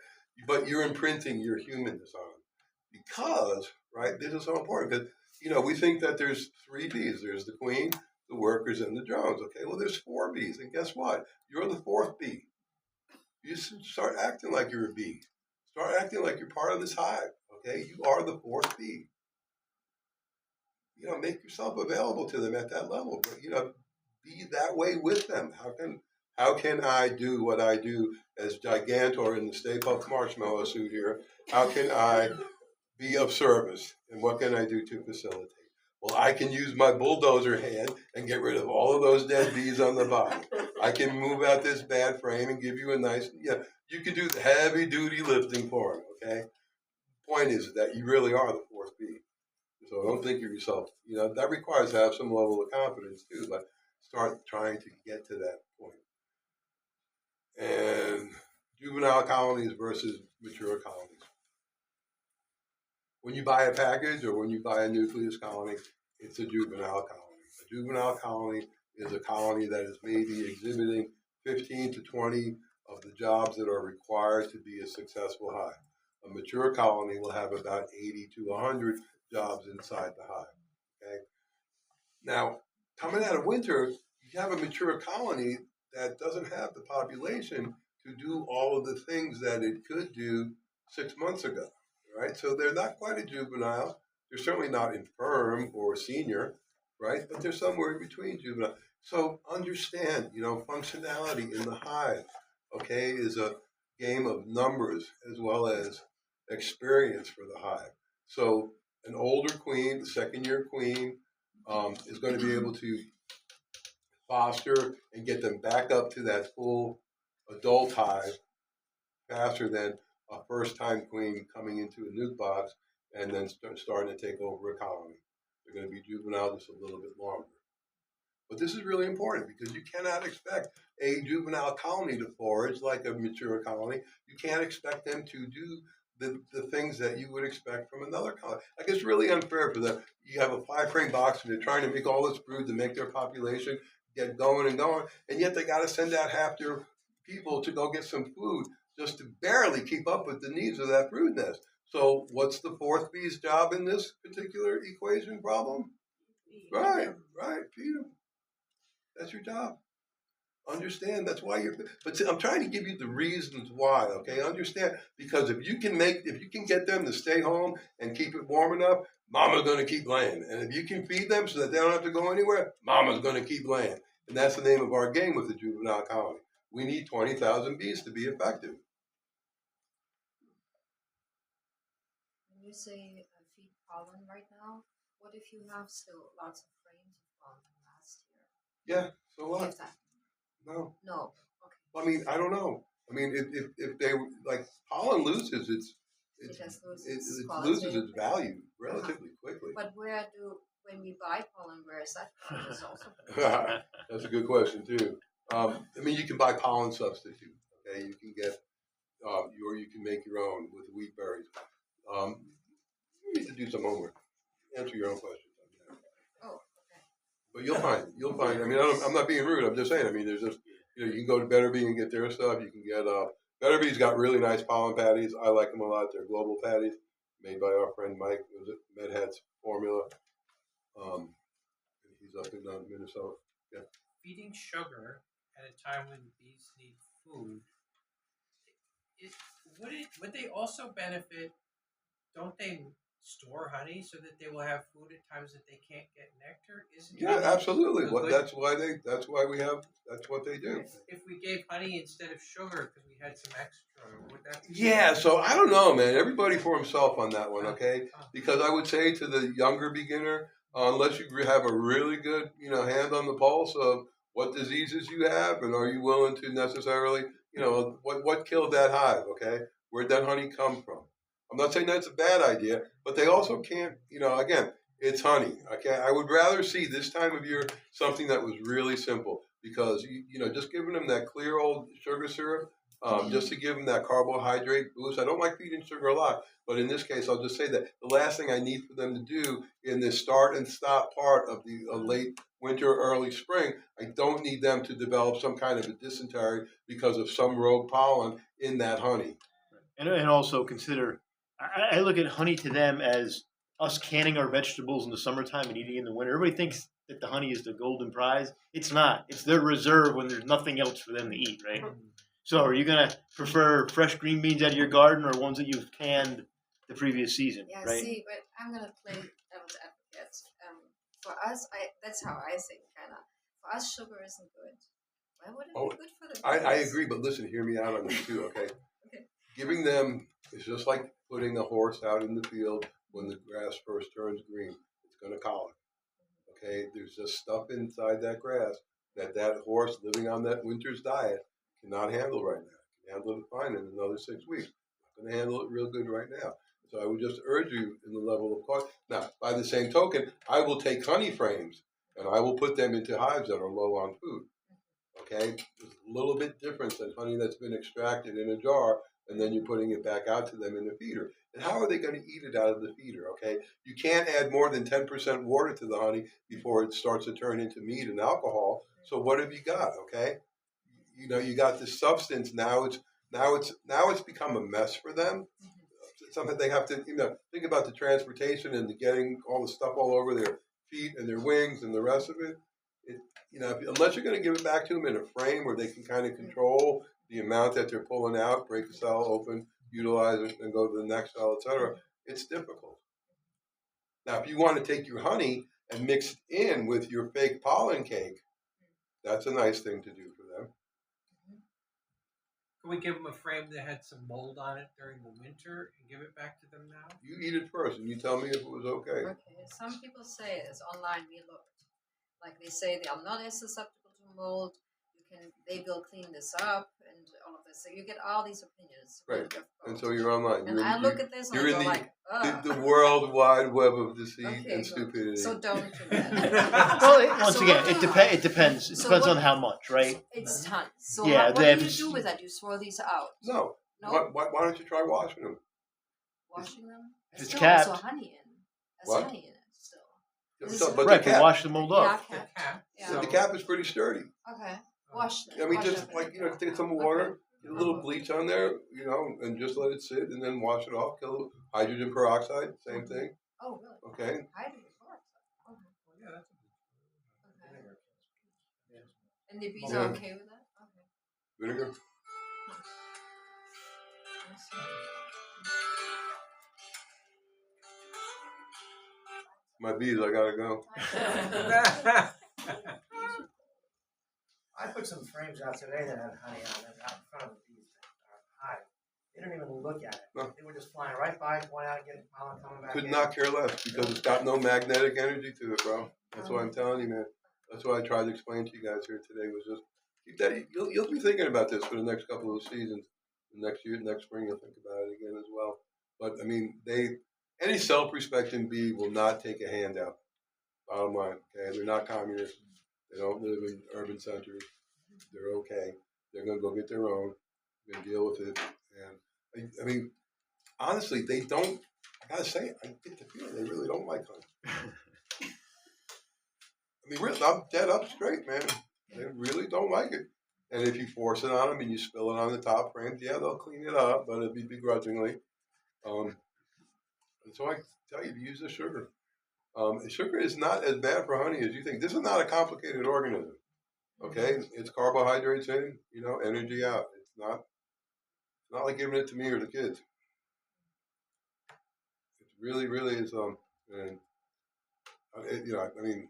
B: But you're imprinting your humanness on them because, right? This is so important because we think that there's 3 bees. There's the queen, the workers, and the drones. Okay, well, there's 4 bees, and guess what? You're the 4th bee. You start acting like you're a bee. Start acting like you're part of this hive. Okay, you are the 4th bee. Make yourself available to them at that level. But be that way with them. How can I do what I do as Gigantor in the Stay Puft Marshmallow suit here? How can I be of service? And what can I do to facilitate? Well, I can use my bulldozer hand and get rid of all of those dead bees on the bottom. I can move out this bad frame and give you a nice, you can do the heavy duty lifting for them, okay? Point is that you really are the 4th bee. So don't think of yourself, that requires to have some level of confidence too, but start trying to get to that point. And juvenile colonies versus mature colonies. When you buy a package or when you buy a nucleus colony, it's a juvenile colony. A juvenile colony is a colony that is maybe exhibiting 15 to 20 of the jobs that are required to be a successful hive. A mature colony will have about 80 to 100 jobs inside the hive. Okay. Now, coming out of winter, you have a mature colony that doesn't have the population to do all of the things that it could do 6 months ago. Right? So they're not quite a juvenile. They're certainly not infirm or senior, right? But they're somewhere in between juvenile. So understand, functionality in the hive, okay, is a game of numbers as well as experience for the hive. So an older queen, the 2nd-year queen, is going to be able to foster and get them back up to that full adult hive faster than a first-time queen coming into a nuke box and then starting to take over a colony. They're going to be juvenile just a little bit longer. But this is really important because you cannot expect a juvenile colony to forage like a mature colony. You can't expect them to do the things that you would expect from another colony. Like, it's really unfair for them. You have a 5-frame box and they're trying to make all this brood to make their population get going and going, and yet they got to send out half their people to go get some food just to barely keep up with the needs of that brood nest. So what's the 4th bee's job in this particular equation problem? Right, feed them. That's your job. Understand, that's why but see, I'm trying to give you the reasons why, okay? Understand, because if you can get them to stay home and keep it warm enough, mama's gonna keep laying. And if you can feed them so that they don't have to go anywhere, mama's gonna keep laying. And that's the name of our game with the juvenile colony. We need 20,000 bees to be effective.
D: When you say feed pollen right now, what if you have still lots of frames of pollen from last year?
B: Yeah, so what?
D: Give that.
B: No.
D: No. Okay.
B: I mean, I don't know. I mean, if they like pollen loses
D: It just
B: it
D: loses
B: loses its value relatively quickly.
D: But when we buy pollen, where is that? It's also
B: That's a good question too. I mean, you can buy pollen substitute. Okay, you can get or you can make your own with wheat berries. You need to do some homework. Answer your own questions.
D: Oh, okay.
B: But you'll find it. You'll find it. I mean, I'm not being rude. I'm just saying. I mean, there's just you can go to Better Bee and get their stuff. You can get Better Bee's got really nice pollen patties. I like them a lot. They're global patties made by our friend Mike. Was it MedHead's formula? He's up in Minnesota. Yeah.
F: Feeding sugar at a time when bees need food. Would they also benefit? Don't they store honey so that they will have food at times that they can't get nectar?
B: Absolutely. That's why that's what they do.
F: If we gave honey instead of sugar because we had some extra, would that be?
B: Yeah, so I don't know, man. Everybody for himself on that one, okay? Because I would say to the younger beginner, unless you have a really good, hand on the pulse of what diseases you have, and are you willing to necessarily, what killed that hive, okay? Where'd that honey come from? I'm not saying that's a bad idea, but they also can't, again, it's honey, okay? I would rather see this time of year something that was really simple because, just giving them that clear old sugar syrup, just to give them that carbohydrate boost. I don't like feeding sugar a lot, but in this case, I'll just say that the last thing I need for them to do in this start and stop part of the late winter, early spring, I don't need them to develop some kind of a dysentery because of some rogue pollen in that honey.
C: And also consider, I look at honey to them as us canning our vegetables in the summertime and eating in the winter. Everybody thinks that the honey is the golden prize. It's not. It's their reserve when there's nothing else for them to eat, right? So are you going to prefer fresh green beans out of your garden or ones that you've canned the previous season,
D: yeah,
C: right?
D: See, but I'm going to play devil's advocate. For us, that's how I think, kind of. For us, sugar isn't good. Why would it be good for the bees?
B: I agree, but listen, hear me out on this too, okay?
D: Okay.
B: Giving them is just like putting a horse out in the field when the grass first turns green. It's going to colic, okay? There's just stuff inside that grass that horse living on that winter's diet cannot handle right now. It can handle it fine in another 6 weeks. Not going to handle it real good right now. So I would just urge you in the level of caution. Now, by the same token, I will take honey frames and I will put them into hives that are low on food. Okay? It's a little bit different than honey that's been extracted in a jar and then you're putting it back out to them in the feeder. And how are they going to eat it out of the feeder, okay? You can't add more than 10% water to the honey before it starts to turn into mead and alcohol. So what have you got, okay? You got this substance. Now it's become a mess for them. It's something they have to, think about the transportation and the getting all the stuff all over their feet and their wings and the rest of it. Unless you're going to give it back to them in a frame where they can kind of control the amount that they're pulling out, break the cell open, utilize it, and go to the next cell, etc. It's difficult. Now, if you want to take your honey and mix it in with your fake pollen cake, that's a nice thing to do for them.
F: Can we give them a frame that had some mold on it during the winter and give it back to them now?
B: You eat it first, and you tell me if it was okay.
D: Okay. Some people say it's online. We looked. Like they say they are not as susceptible to mold. They will clean this up and all of this. So you get all these opinions.
B: Right. And so you're online.
D: And I look at this and I go like,
B: the world wide web of deceit and stupidity.
D: So don't do that.
C: Well, once again, it depends. It depends on how much, right?
D: It's tons. So
C: yeah,
D: what do you do with that? You throw these out?
B: No. Why don't you try washing them?
D: Washing them?
C: It's
D: still
C: capped.
D: Also honey in.
B: What?
D: Honey in it still.
B: But
C: right,
B: the
C: but wash the mold off.
D: Yeah, cap.
B: So the cap is pretty sturdy.
D: Okay. Wash them.
B: I mean,
D: Wash
B: just
D: them.
B: like, take some water, get a little bleach on there, and just let it sit and then wash it off. Kill hydrogen peroxide, same thing.
D: Oh, really?
B: Okay.
D: Hydrogen peroxide. Okay.
F: Yeah, that's
D: Okay. And the bees are okay with that?
B: Vinegar? My bees, I gotta go.
G: I put some frames out today that had honey on them out in front of the bees. Hive. They didn't even look at it.
B: No.
G: They were just flying right by, going out, getting pollen, coming back
B: Could
G: in.
B: not care less because it's got no magnetic energy to it, bro. That's what I'm telling you, man. That's what I tried to explain to you guys here today was just keep that. You'll be thinking about this for the next couple of seasons. Next year, next spring, you'll think about it again as well. But I mean, any self-respecting bee will not take a handout. Bottom line, okay? They're not communists. They don't live in urban centers. They're okay. They're gonna go get their own. They're gonna deal with it. And I mean, honestly, they don't. I gotta say, I get the feeling they really don't like honey. I mean, really, I'm dead up straight, man. They really don't like it. And if you force it on them and you spill it on the top frames, yeah, they'll clean it up, but it'll be begrudgingly. And so I tell you to use the sugar. Sugar is not as bad for honey as you think. This is not a complicated organism. Okay, it's carbohydrates in, energy out. It's not like giving it to me or the kids. It really, really is. And I mean,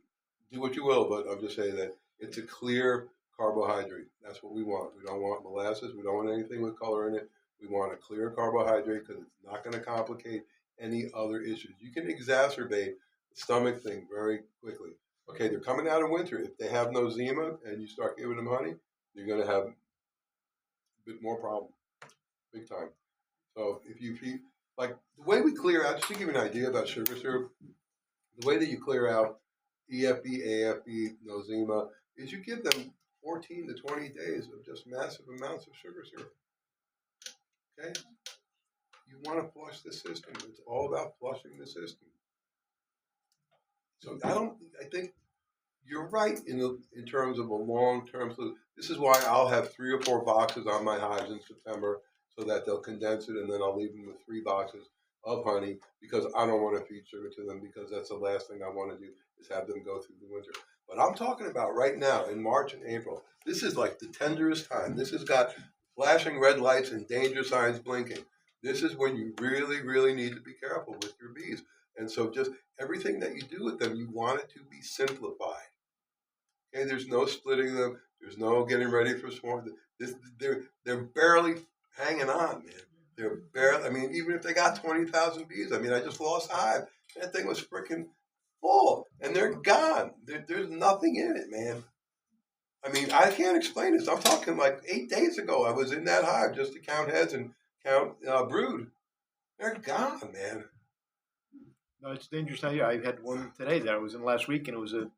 B: do what you will, but I'm just saying that it's a clear carbohydrate. That's what we want. We don't want molasses. We don't want anything with color in it. We want a clear carbohydrate because it's not going to complicate any other issues. You can exacerbate the stomach thing very quickly. Okay, they're coming out of winter. If they have no zima and you start giving them honey, you're going to have a bit more problem, big time. So if you feed, like the way we clear out, just to give you an idea about sugar syrup, the way that you clear out EFB, AFB, Nozema, is you give them 14 to 20 days of just massive amounts of sugar syrup. Okay? You want to flush the system. It's all about flushing the system. So I think you're right in terms of a long-term solution. This is why I'll have 3 or 4 boxes on my hives in September so that they'll condense it, and then I'll leave them with 3 boxes of honey because I don't want to feed sugar to them because that's the last thing I want to do is have them go through the winter. But I'm talking about right now in March and April. This is like the tenderest time. This has got flashing red lights and danger signs blinking. This is when you really, really need to be careful with your bees. And so just everything that you do with them, you want it to be simplified. Okay, there's no splitting them. There's no getting ready for swarm. They're barely hanging on, man. They're barely. I mean, even if they got 20,000 bees, I mean, I just lost a hive. That thing was freaking full, and they're gone. There's nothing in it, man. I mean, I can't explain this. I'm talking like 8 days ago. I was in that hive just to count heads and count brood. They're gone, man.
C: No, it's dangerous out here. I had one today that I was in last week, and it was a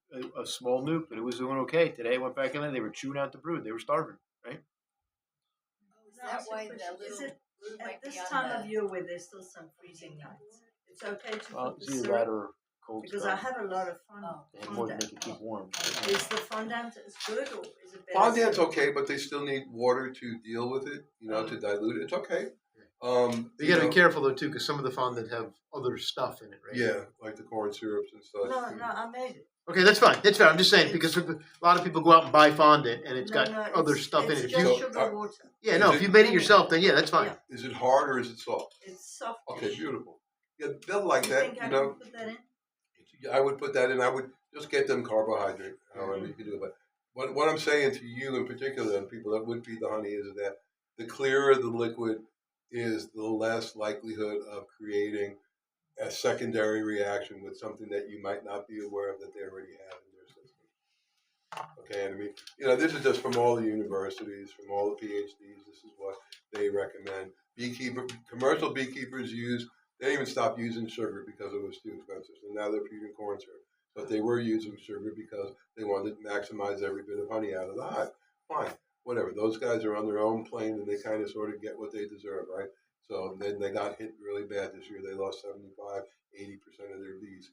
C: small nuke, but it was doing okay. Today I went back in there, they were chewing out the brood. They were starving, right?
D: Is that why the
E: Is
D: little
E: it
D: brood
E: at
D: might be
E: this
D: on
E: time
D: the...
E: of year where there's still some freezing nights? It's okay to
C: Well,
E: put the
C: it's either that
E: syrup
C: or cold
E: because I
C: stuff.
E: have a lot of fun.
D: Oh.
C: They have more to make it keep warm.
E: Is the fondant as good or is it better?
B: Fondant's okay, but they still need water to deal with it, to dilute it. It's okay.
C: You got to be careful though too, because some of the fondant have other stuff in it, right?
B: Yeah, like the corn syrups and stuff.
E: No, I made it.
C: Okay, that's fine. That's fair. I'm just saying because a lot of people go out and buy fondant and it's got other stuff in it.
E: It's
C: If
E: just
C: you,
E: sugar water.
C: yeah, no, if you made it yourself, then yeah, that's fine.
E: Yeah.
B: Is it hard or is it soft?
E: It's soft.
B: Okay, beautiful. Yeah, they'll like
E: You
B: that,
E: think I can put that in?
B: I would put that in. I would just get them carbohydrate, however you can do it. But what I'm saying to you in particular, and people that would feed the honey, is that the clearer the liquid is, the less likelihood of creating a secondary reaction with something that you might not be aware of that they already have in their system. Okay, and I mean, this is just from all the universities, from all the PhDs. This is what they recommend. Commercial beekeepers they didn't even stop using sugar because it was too expensive. So now they're feeding corn syrup. But they were using sugar because they wanted to maximize every bit of honey out of the hive. Fine, whatever. Those guys are on their own plane and they kind of sort of get what they deserve, right? So then they got hit really bad this year. They lost 75, 80% of their bees.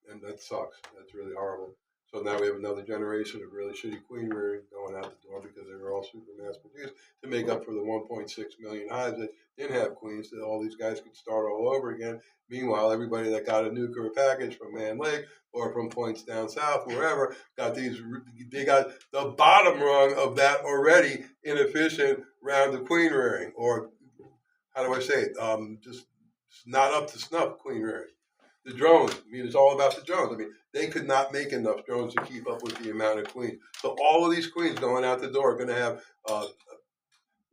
B: And that sucks. That's really horrible. So now we have another generation of really shitty queen rearing going out the door because they were all super mass produced to make up for the 1.6 million hives that didn't have queens, that all these guys could start all over again. Meanwhile, everybody that got a nuclear package from Man Lake or from points down south, wherever, they got the bottom rung of that already inefficient round of queen rearing, or how do I say it? Just not up to snuff queen rearing. The drones, I mean, it's all about the drones. I mean, they could not make enough drones to keep up with the amount of queens. So all of these queens going out the door are going to have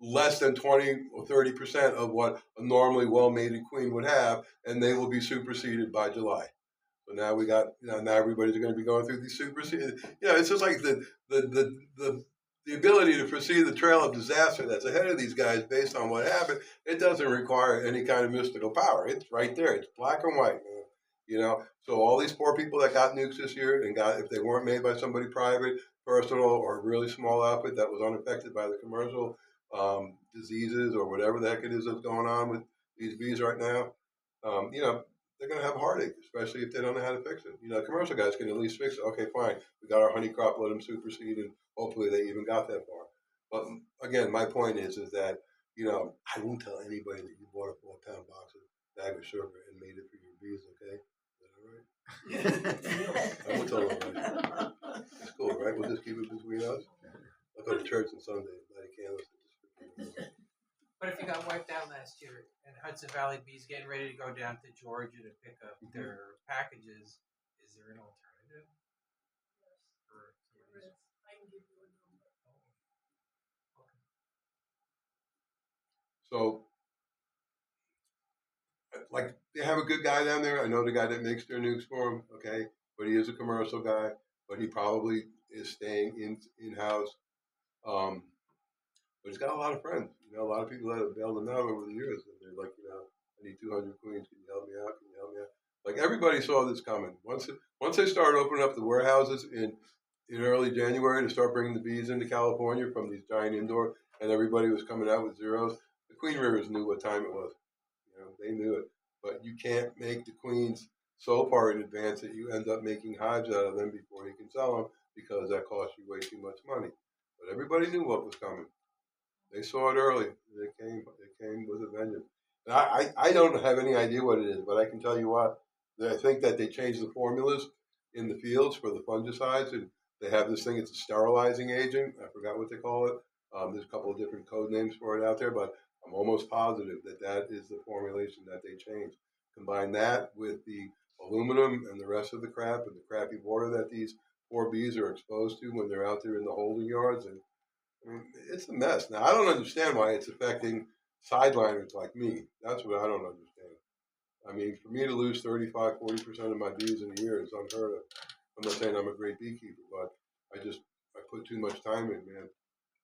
B: less than 20 or 30% of what a normally well-mated queen would have, and they will be superseded by July. So now we got, now everybody's going to be going through these superseded. It's just like the ability to foresee the trail of disaster that's ahead of these guys based on what happened. It doesn't require any kind of mystical power. It's right there. It's black and white, man. So all these poor people that got nukes this year and if they weren't made by somebody private, personal, or really small outfit that was unaffected by the commercial diseases or whatever the heck it is that's going on with these bees right now, they're going to have a heartache, especially if they don't know how to fix it. Commercial guys can at least fix it. Okay, fine. We got our honey crop, let them supersede, and hopefully they even got that far. But again, my point is that, I won't tell anybody that you bought a 4-pound box of bag of sugar and made it for your bees, okay? I won't tell nobody. It's cool, right? We'll just keep it between us. I'll go to church on Sunday, light a candle.
F: But if you got wiped out last year and Hudson Valley Bees getting ready to go down to Georgia to pick up their packages, is there an alternative?
E: I can give you a number.
B: So, like, they have a good guy down there. I know the guy that makes their nukes for them, okay? But he is a commercial guy, but he probably is staying in-house. But he's got a lot of friends. A lot of people that have bailed him out over the years. And they're like, I need 200 queens. Can you help me out? Can you help me out? Like, everybody saw this coming. Once they started opening up the warehouses in early January to start bringing the bees into California from these giant indoor, and everybody was coming out with zeros, the queen rearers knew what time it was. They knew it. But you can't make the queens so far in advance that you end up making hives out of them before you can sell them, because that costs you way too much money. But everybody knew what was coming. They saw it early. It came with a vengeance. And I don't have any idea what it is, but I can tell you what. I think that they changed the formulas in the fields for the fungicides, and they have this thing. It's a sterilizing agent. I forgot what they call it. There's a couple of different code names for it out there, but I'm almost positive that is the formulation that they changed. Combine that with the aluminum and the rest of the crap and the crappy water that these poor bees are exposed to when they're out there in the holding yards, and it's a mess. Now, I don't understand why it's affecting sideliners like me. That's what I don't understand. I mean, for me to lose 35, 40% of my bees in a year is unheard of. I'm not saying I'm a great beekeeper, but I put too much time in, man.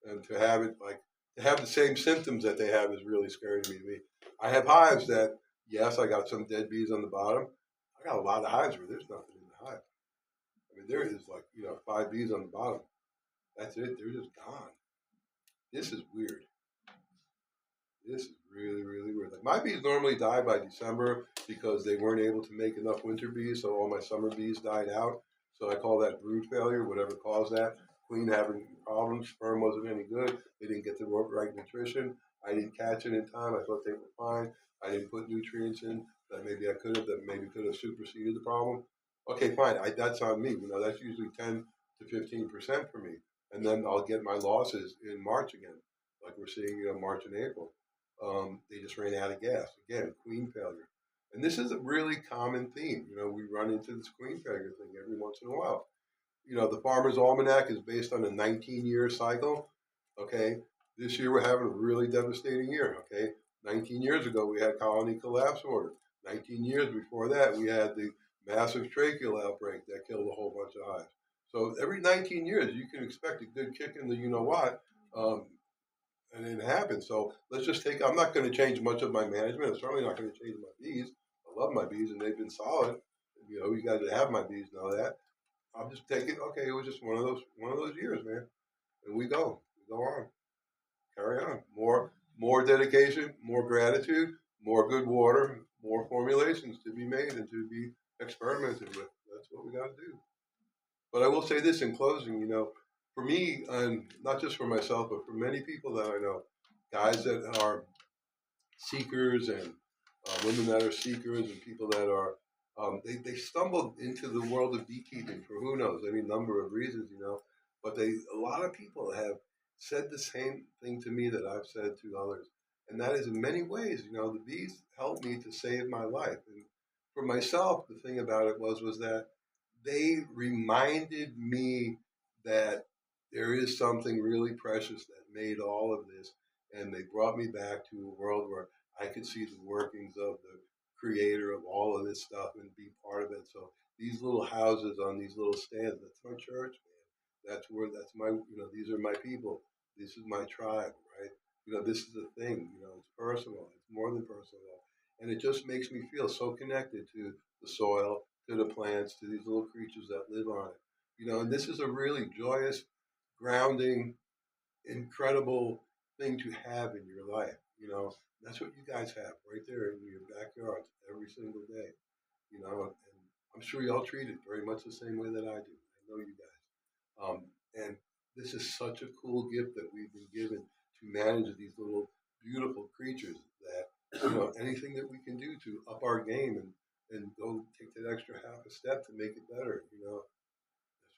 B: And to have the same symptoms that they have is really scary to me. I have hives that, yes, I got some dead bees on the bottom. I got a lot of hives where there's nothing in the hive. I mean, there is 5 bees on the bottom. That's it. They're just gone. This is weird. This is really, really weird. Like, my bees normally die by December because they weren't able to make enough winter bees, so all my summer bees died out. So I call that brood failure, whatever caused that. Queen having problems, sperm wasn't any good. They didn't get the right nutrition. I didn't catch it in time. I thought they were fine. I didn't put nutrients in that maybe I could have, that maybe could have superseded the problem. Okay, fine. That's on me. That's usually 10 to 15% for me. And then I'll get my losses in March again, like we're seeing, March and April. They just ran out of gas. Again, queen failure. And this is a really common theme. We run into this queen failure thing every once in a while. The Farmer's Almanac is based on a 19-year cycle. Okay, this year we're having a really devastating year. Okay, 19 years ago we had colony collapse order. 19 years before that we had the massive tracheal outbreak that killed a whole bunch of hives. So every 19 years you can expect a good kick in the you-know-what, and it happens. So let's just I'm not going to change much of my management. I'm certainly not going to change my bees. I love my bees and they've been solid. You guys that have my bees know that. I'll just take it. Okay, it was just one of those years, man. And we go on, carry on. More dedication, more gratitude, more good water, more formulations to be made and to be experimented with. That's what we got to do. But I will say this in closing, for me, and not just for myself, but for many people that I know, guys that are seekers and women that are seekers and people that are, they stumbled into the world of beekeeping for who knows, any number of reasons. But a lot of people have said the same thing to me that I've said to others. And that is in many ways, the bees helped me to save my life. And for myself, the thing about it was that they reminded me that there is something really precious that made all of this, and they brought me back to a world where I could see the workings of the creator of all of this stuff and be part of it. So these little houses on these little stands, that's my church, man. That's my, these are my people. This is my tribe, right? This is the thing, it's personal. It's more than personal. And it just makes me feel so connected to the soil, to the plants, to these little creatures that live on it. And this is a really joyous, grounding, incredible thing to have in your life. That's what you guys have right there in your backyards every single day. And I'm sure y'all treat it very much the same way that I do. I know you guys. And this is such a cool gift that we've been given to manage these little beautiful creatures that, anything that we can do to up our game and go take that extra half a step to make it better, that's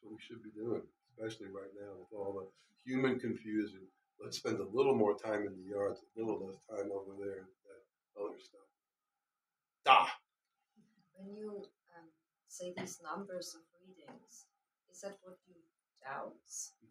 B: what we should be doing, especially right now with all the human confusion. Let's spend a little more time in the yards, a little less time over there, that other stuff. Ah!
D: When you say these numbers of readings, is that what you doubt,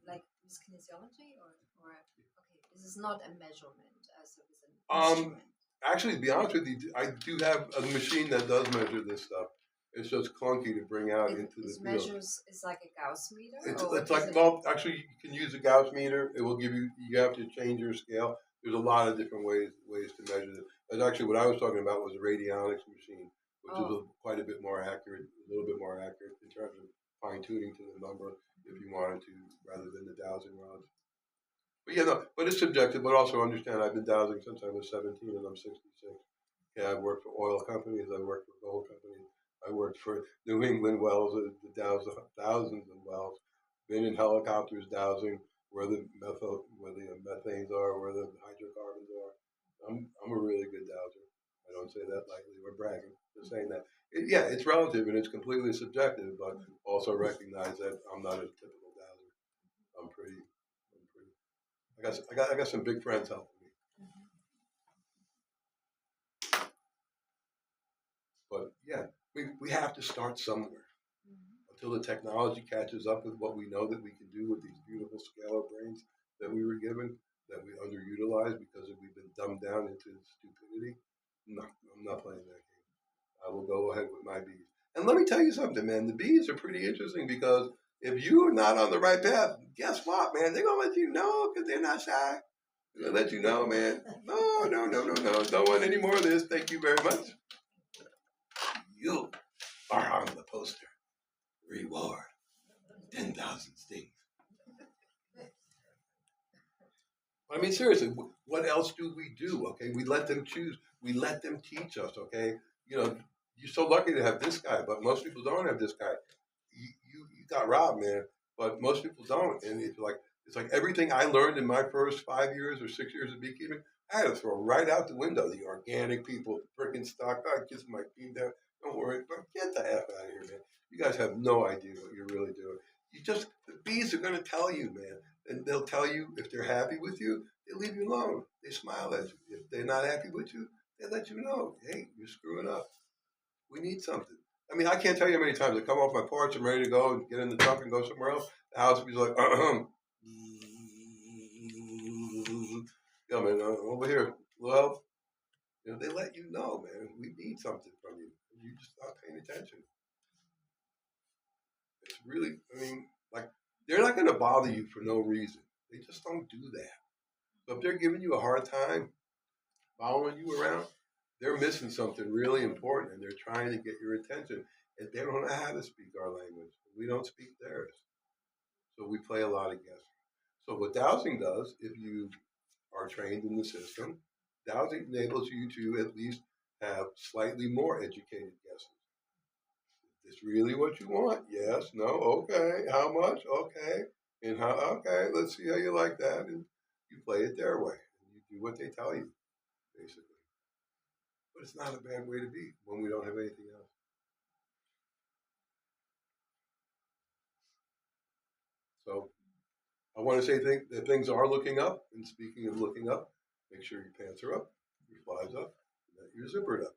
D: like with kinesiology, or okay, this is not a measurement as it is an instrument.
B: Actually, to be honest with you, I do have a machine that does measure this stuff. It's just clunky to bring out into the field.
D: Measures, it's like a Gauss meter?
B: It's like, well, actually, you can use a Gauss meter. It will give you have to change your scale. There's a lot of different ways to measure it. That's actually what I was talking about was a radionics machine, which is quite a bit more accurate, a little bit more accurate in terms of fine tuning to the number if you wanted to, rather than the dowsing rods. But yeah, no, but it's subjective. But also understand, I've been dowsing since I was 17, and I'm 66. Yeah, I've worked for oil companies. I worked for gold companies. I worked for New England wells, the thousands of wells. Been in helicopters dowsing where the methanes are, where the hydrocarbons are. I'm a really good dowser. I don't say that lightly or bragging. Just saying that. Yeah, it's relative and it's completely subjective, but also recognize that I'm not a typical dowser. I'm pretty. I got some big friends helping me. But yeah, we have to start somewhere until the technology catches up with what we know that we can do with these beautiful scalar brains that we were given, that we underutilize because we've been dumbed down into stupidity. No, I'm not playing that game. I will go ahead with my bees. And let me tell you something, man. The bees are pretty interesting because if you are not on the right path, guess what, man? They're going to let you know because they're not shy. They're going to let you know, man. No. Don't want any more of this. Thank you very much. You are on the poster. Reward 10,000 stings. I mean, seriously, what else do we do? Okay, we let them choose. We let them teach us. Okay, you're so lucky to have this guy, but most people don't have this guy. You got robbed, man. But most people don't, and it's like everything I learned in my first 5 years or 6 years of beekeeping, I had to throw right out the window. The organic people, the freaking stock. I kiss my bean down. Don't worry, but get the F out of here, man. You guys have no idea what you're really doing. The bees are going to tell you, man. And they'll tell you if they're happy with you, they leave you alone. They smile at you. If they're not happy with you, they let you know, hey, you're screwing up. We need something. I mean, I can't tell you how many times I come off my porch, I'm ready to go and get in the truck and go somewhere else. The house will be like, yeah, man, over here, well, they let you know, man. We need something from you. You just not paying attention. It's really, they're not going to bother you for no reason. They just don't do that. So if they're giving you a hard time, following you around, they're missing something really important, and they're trying to get your attention. And they don't know how to speak our language. We don't speak theirs. So we play a lot of guessing. So what dowsing does, if you are trained in the system, dowsing enables you to at least have slightly more educated guesses. this really what you want? Yes, no, okay. How much? Okay. And how? Okay, let's see how you like that. And you play it their way. And you do what they tell you, basically. But it's not a bad way to be when we don't have anything else. So I want to say that things are looking up. And speaking of looking up, make sure your pants are up, your flies up, and that you're zippered up.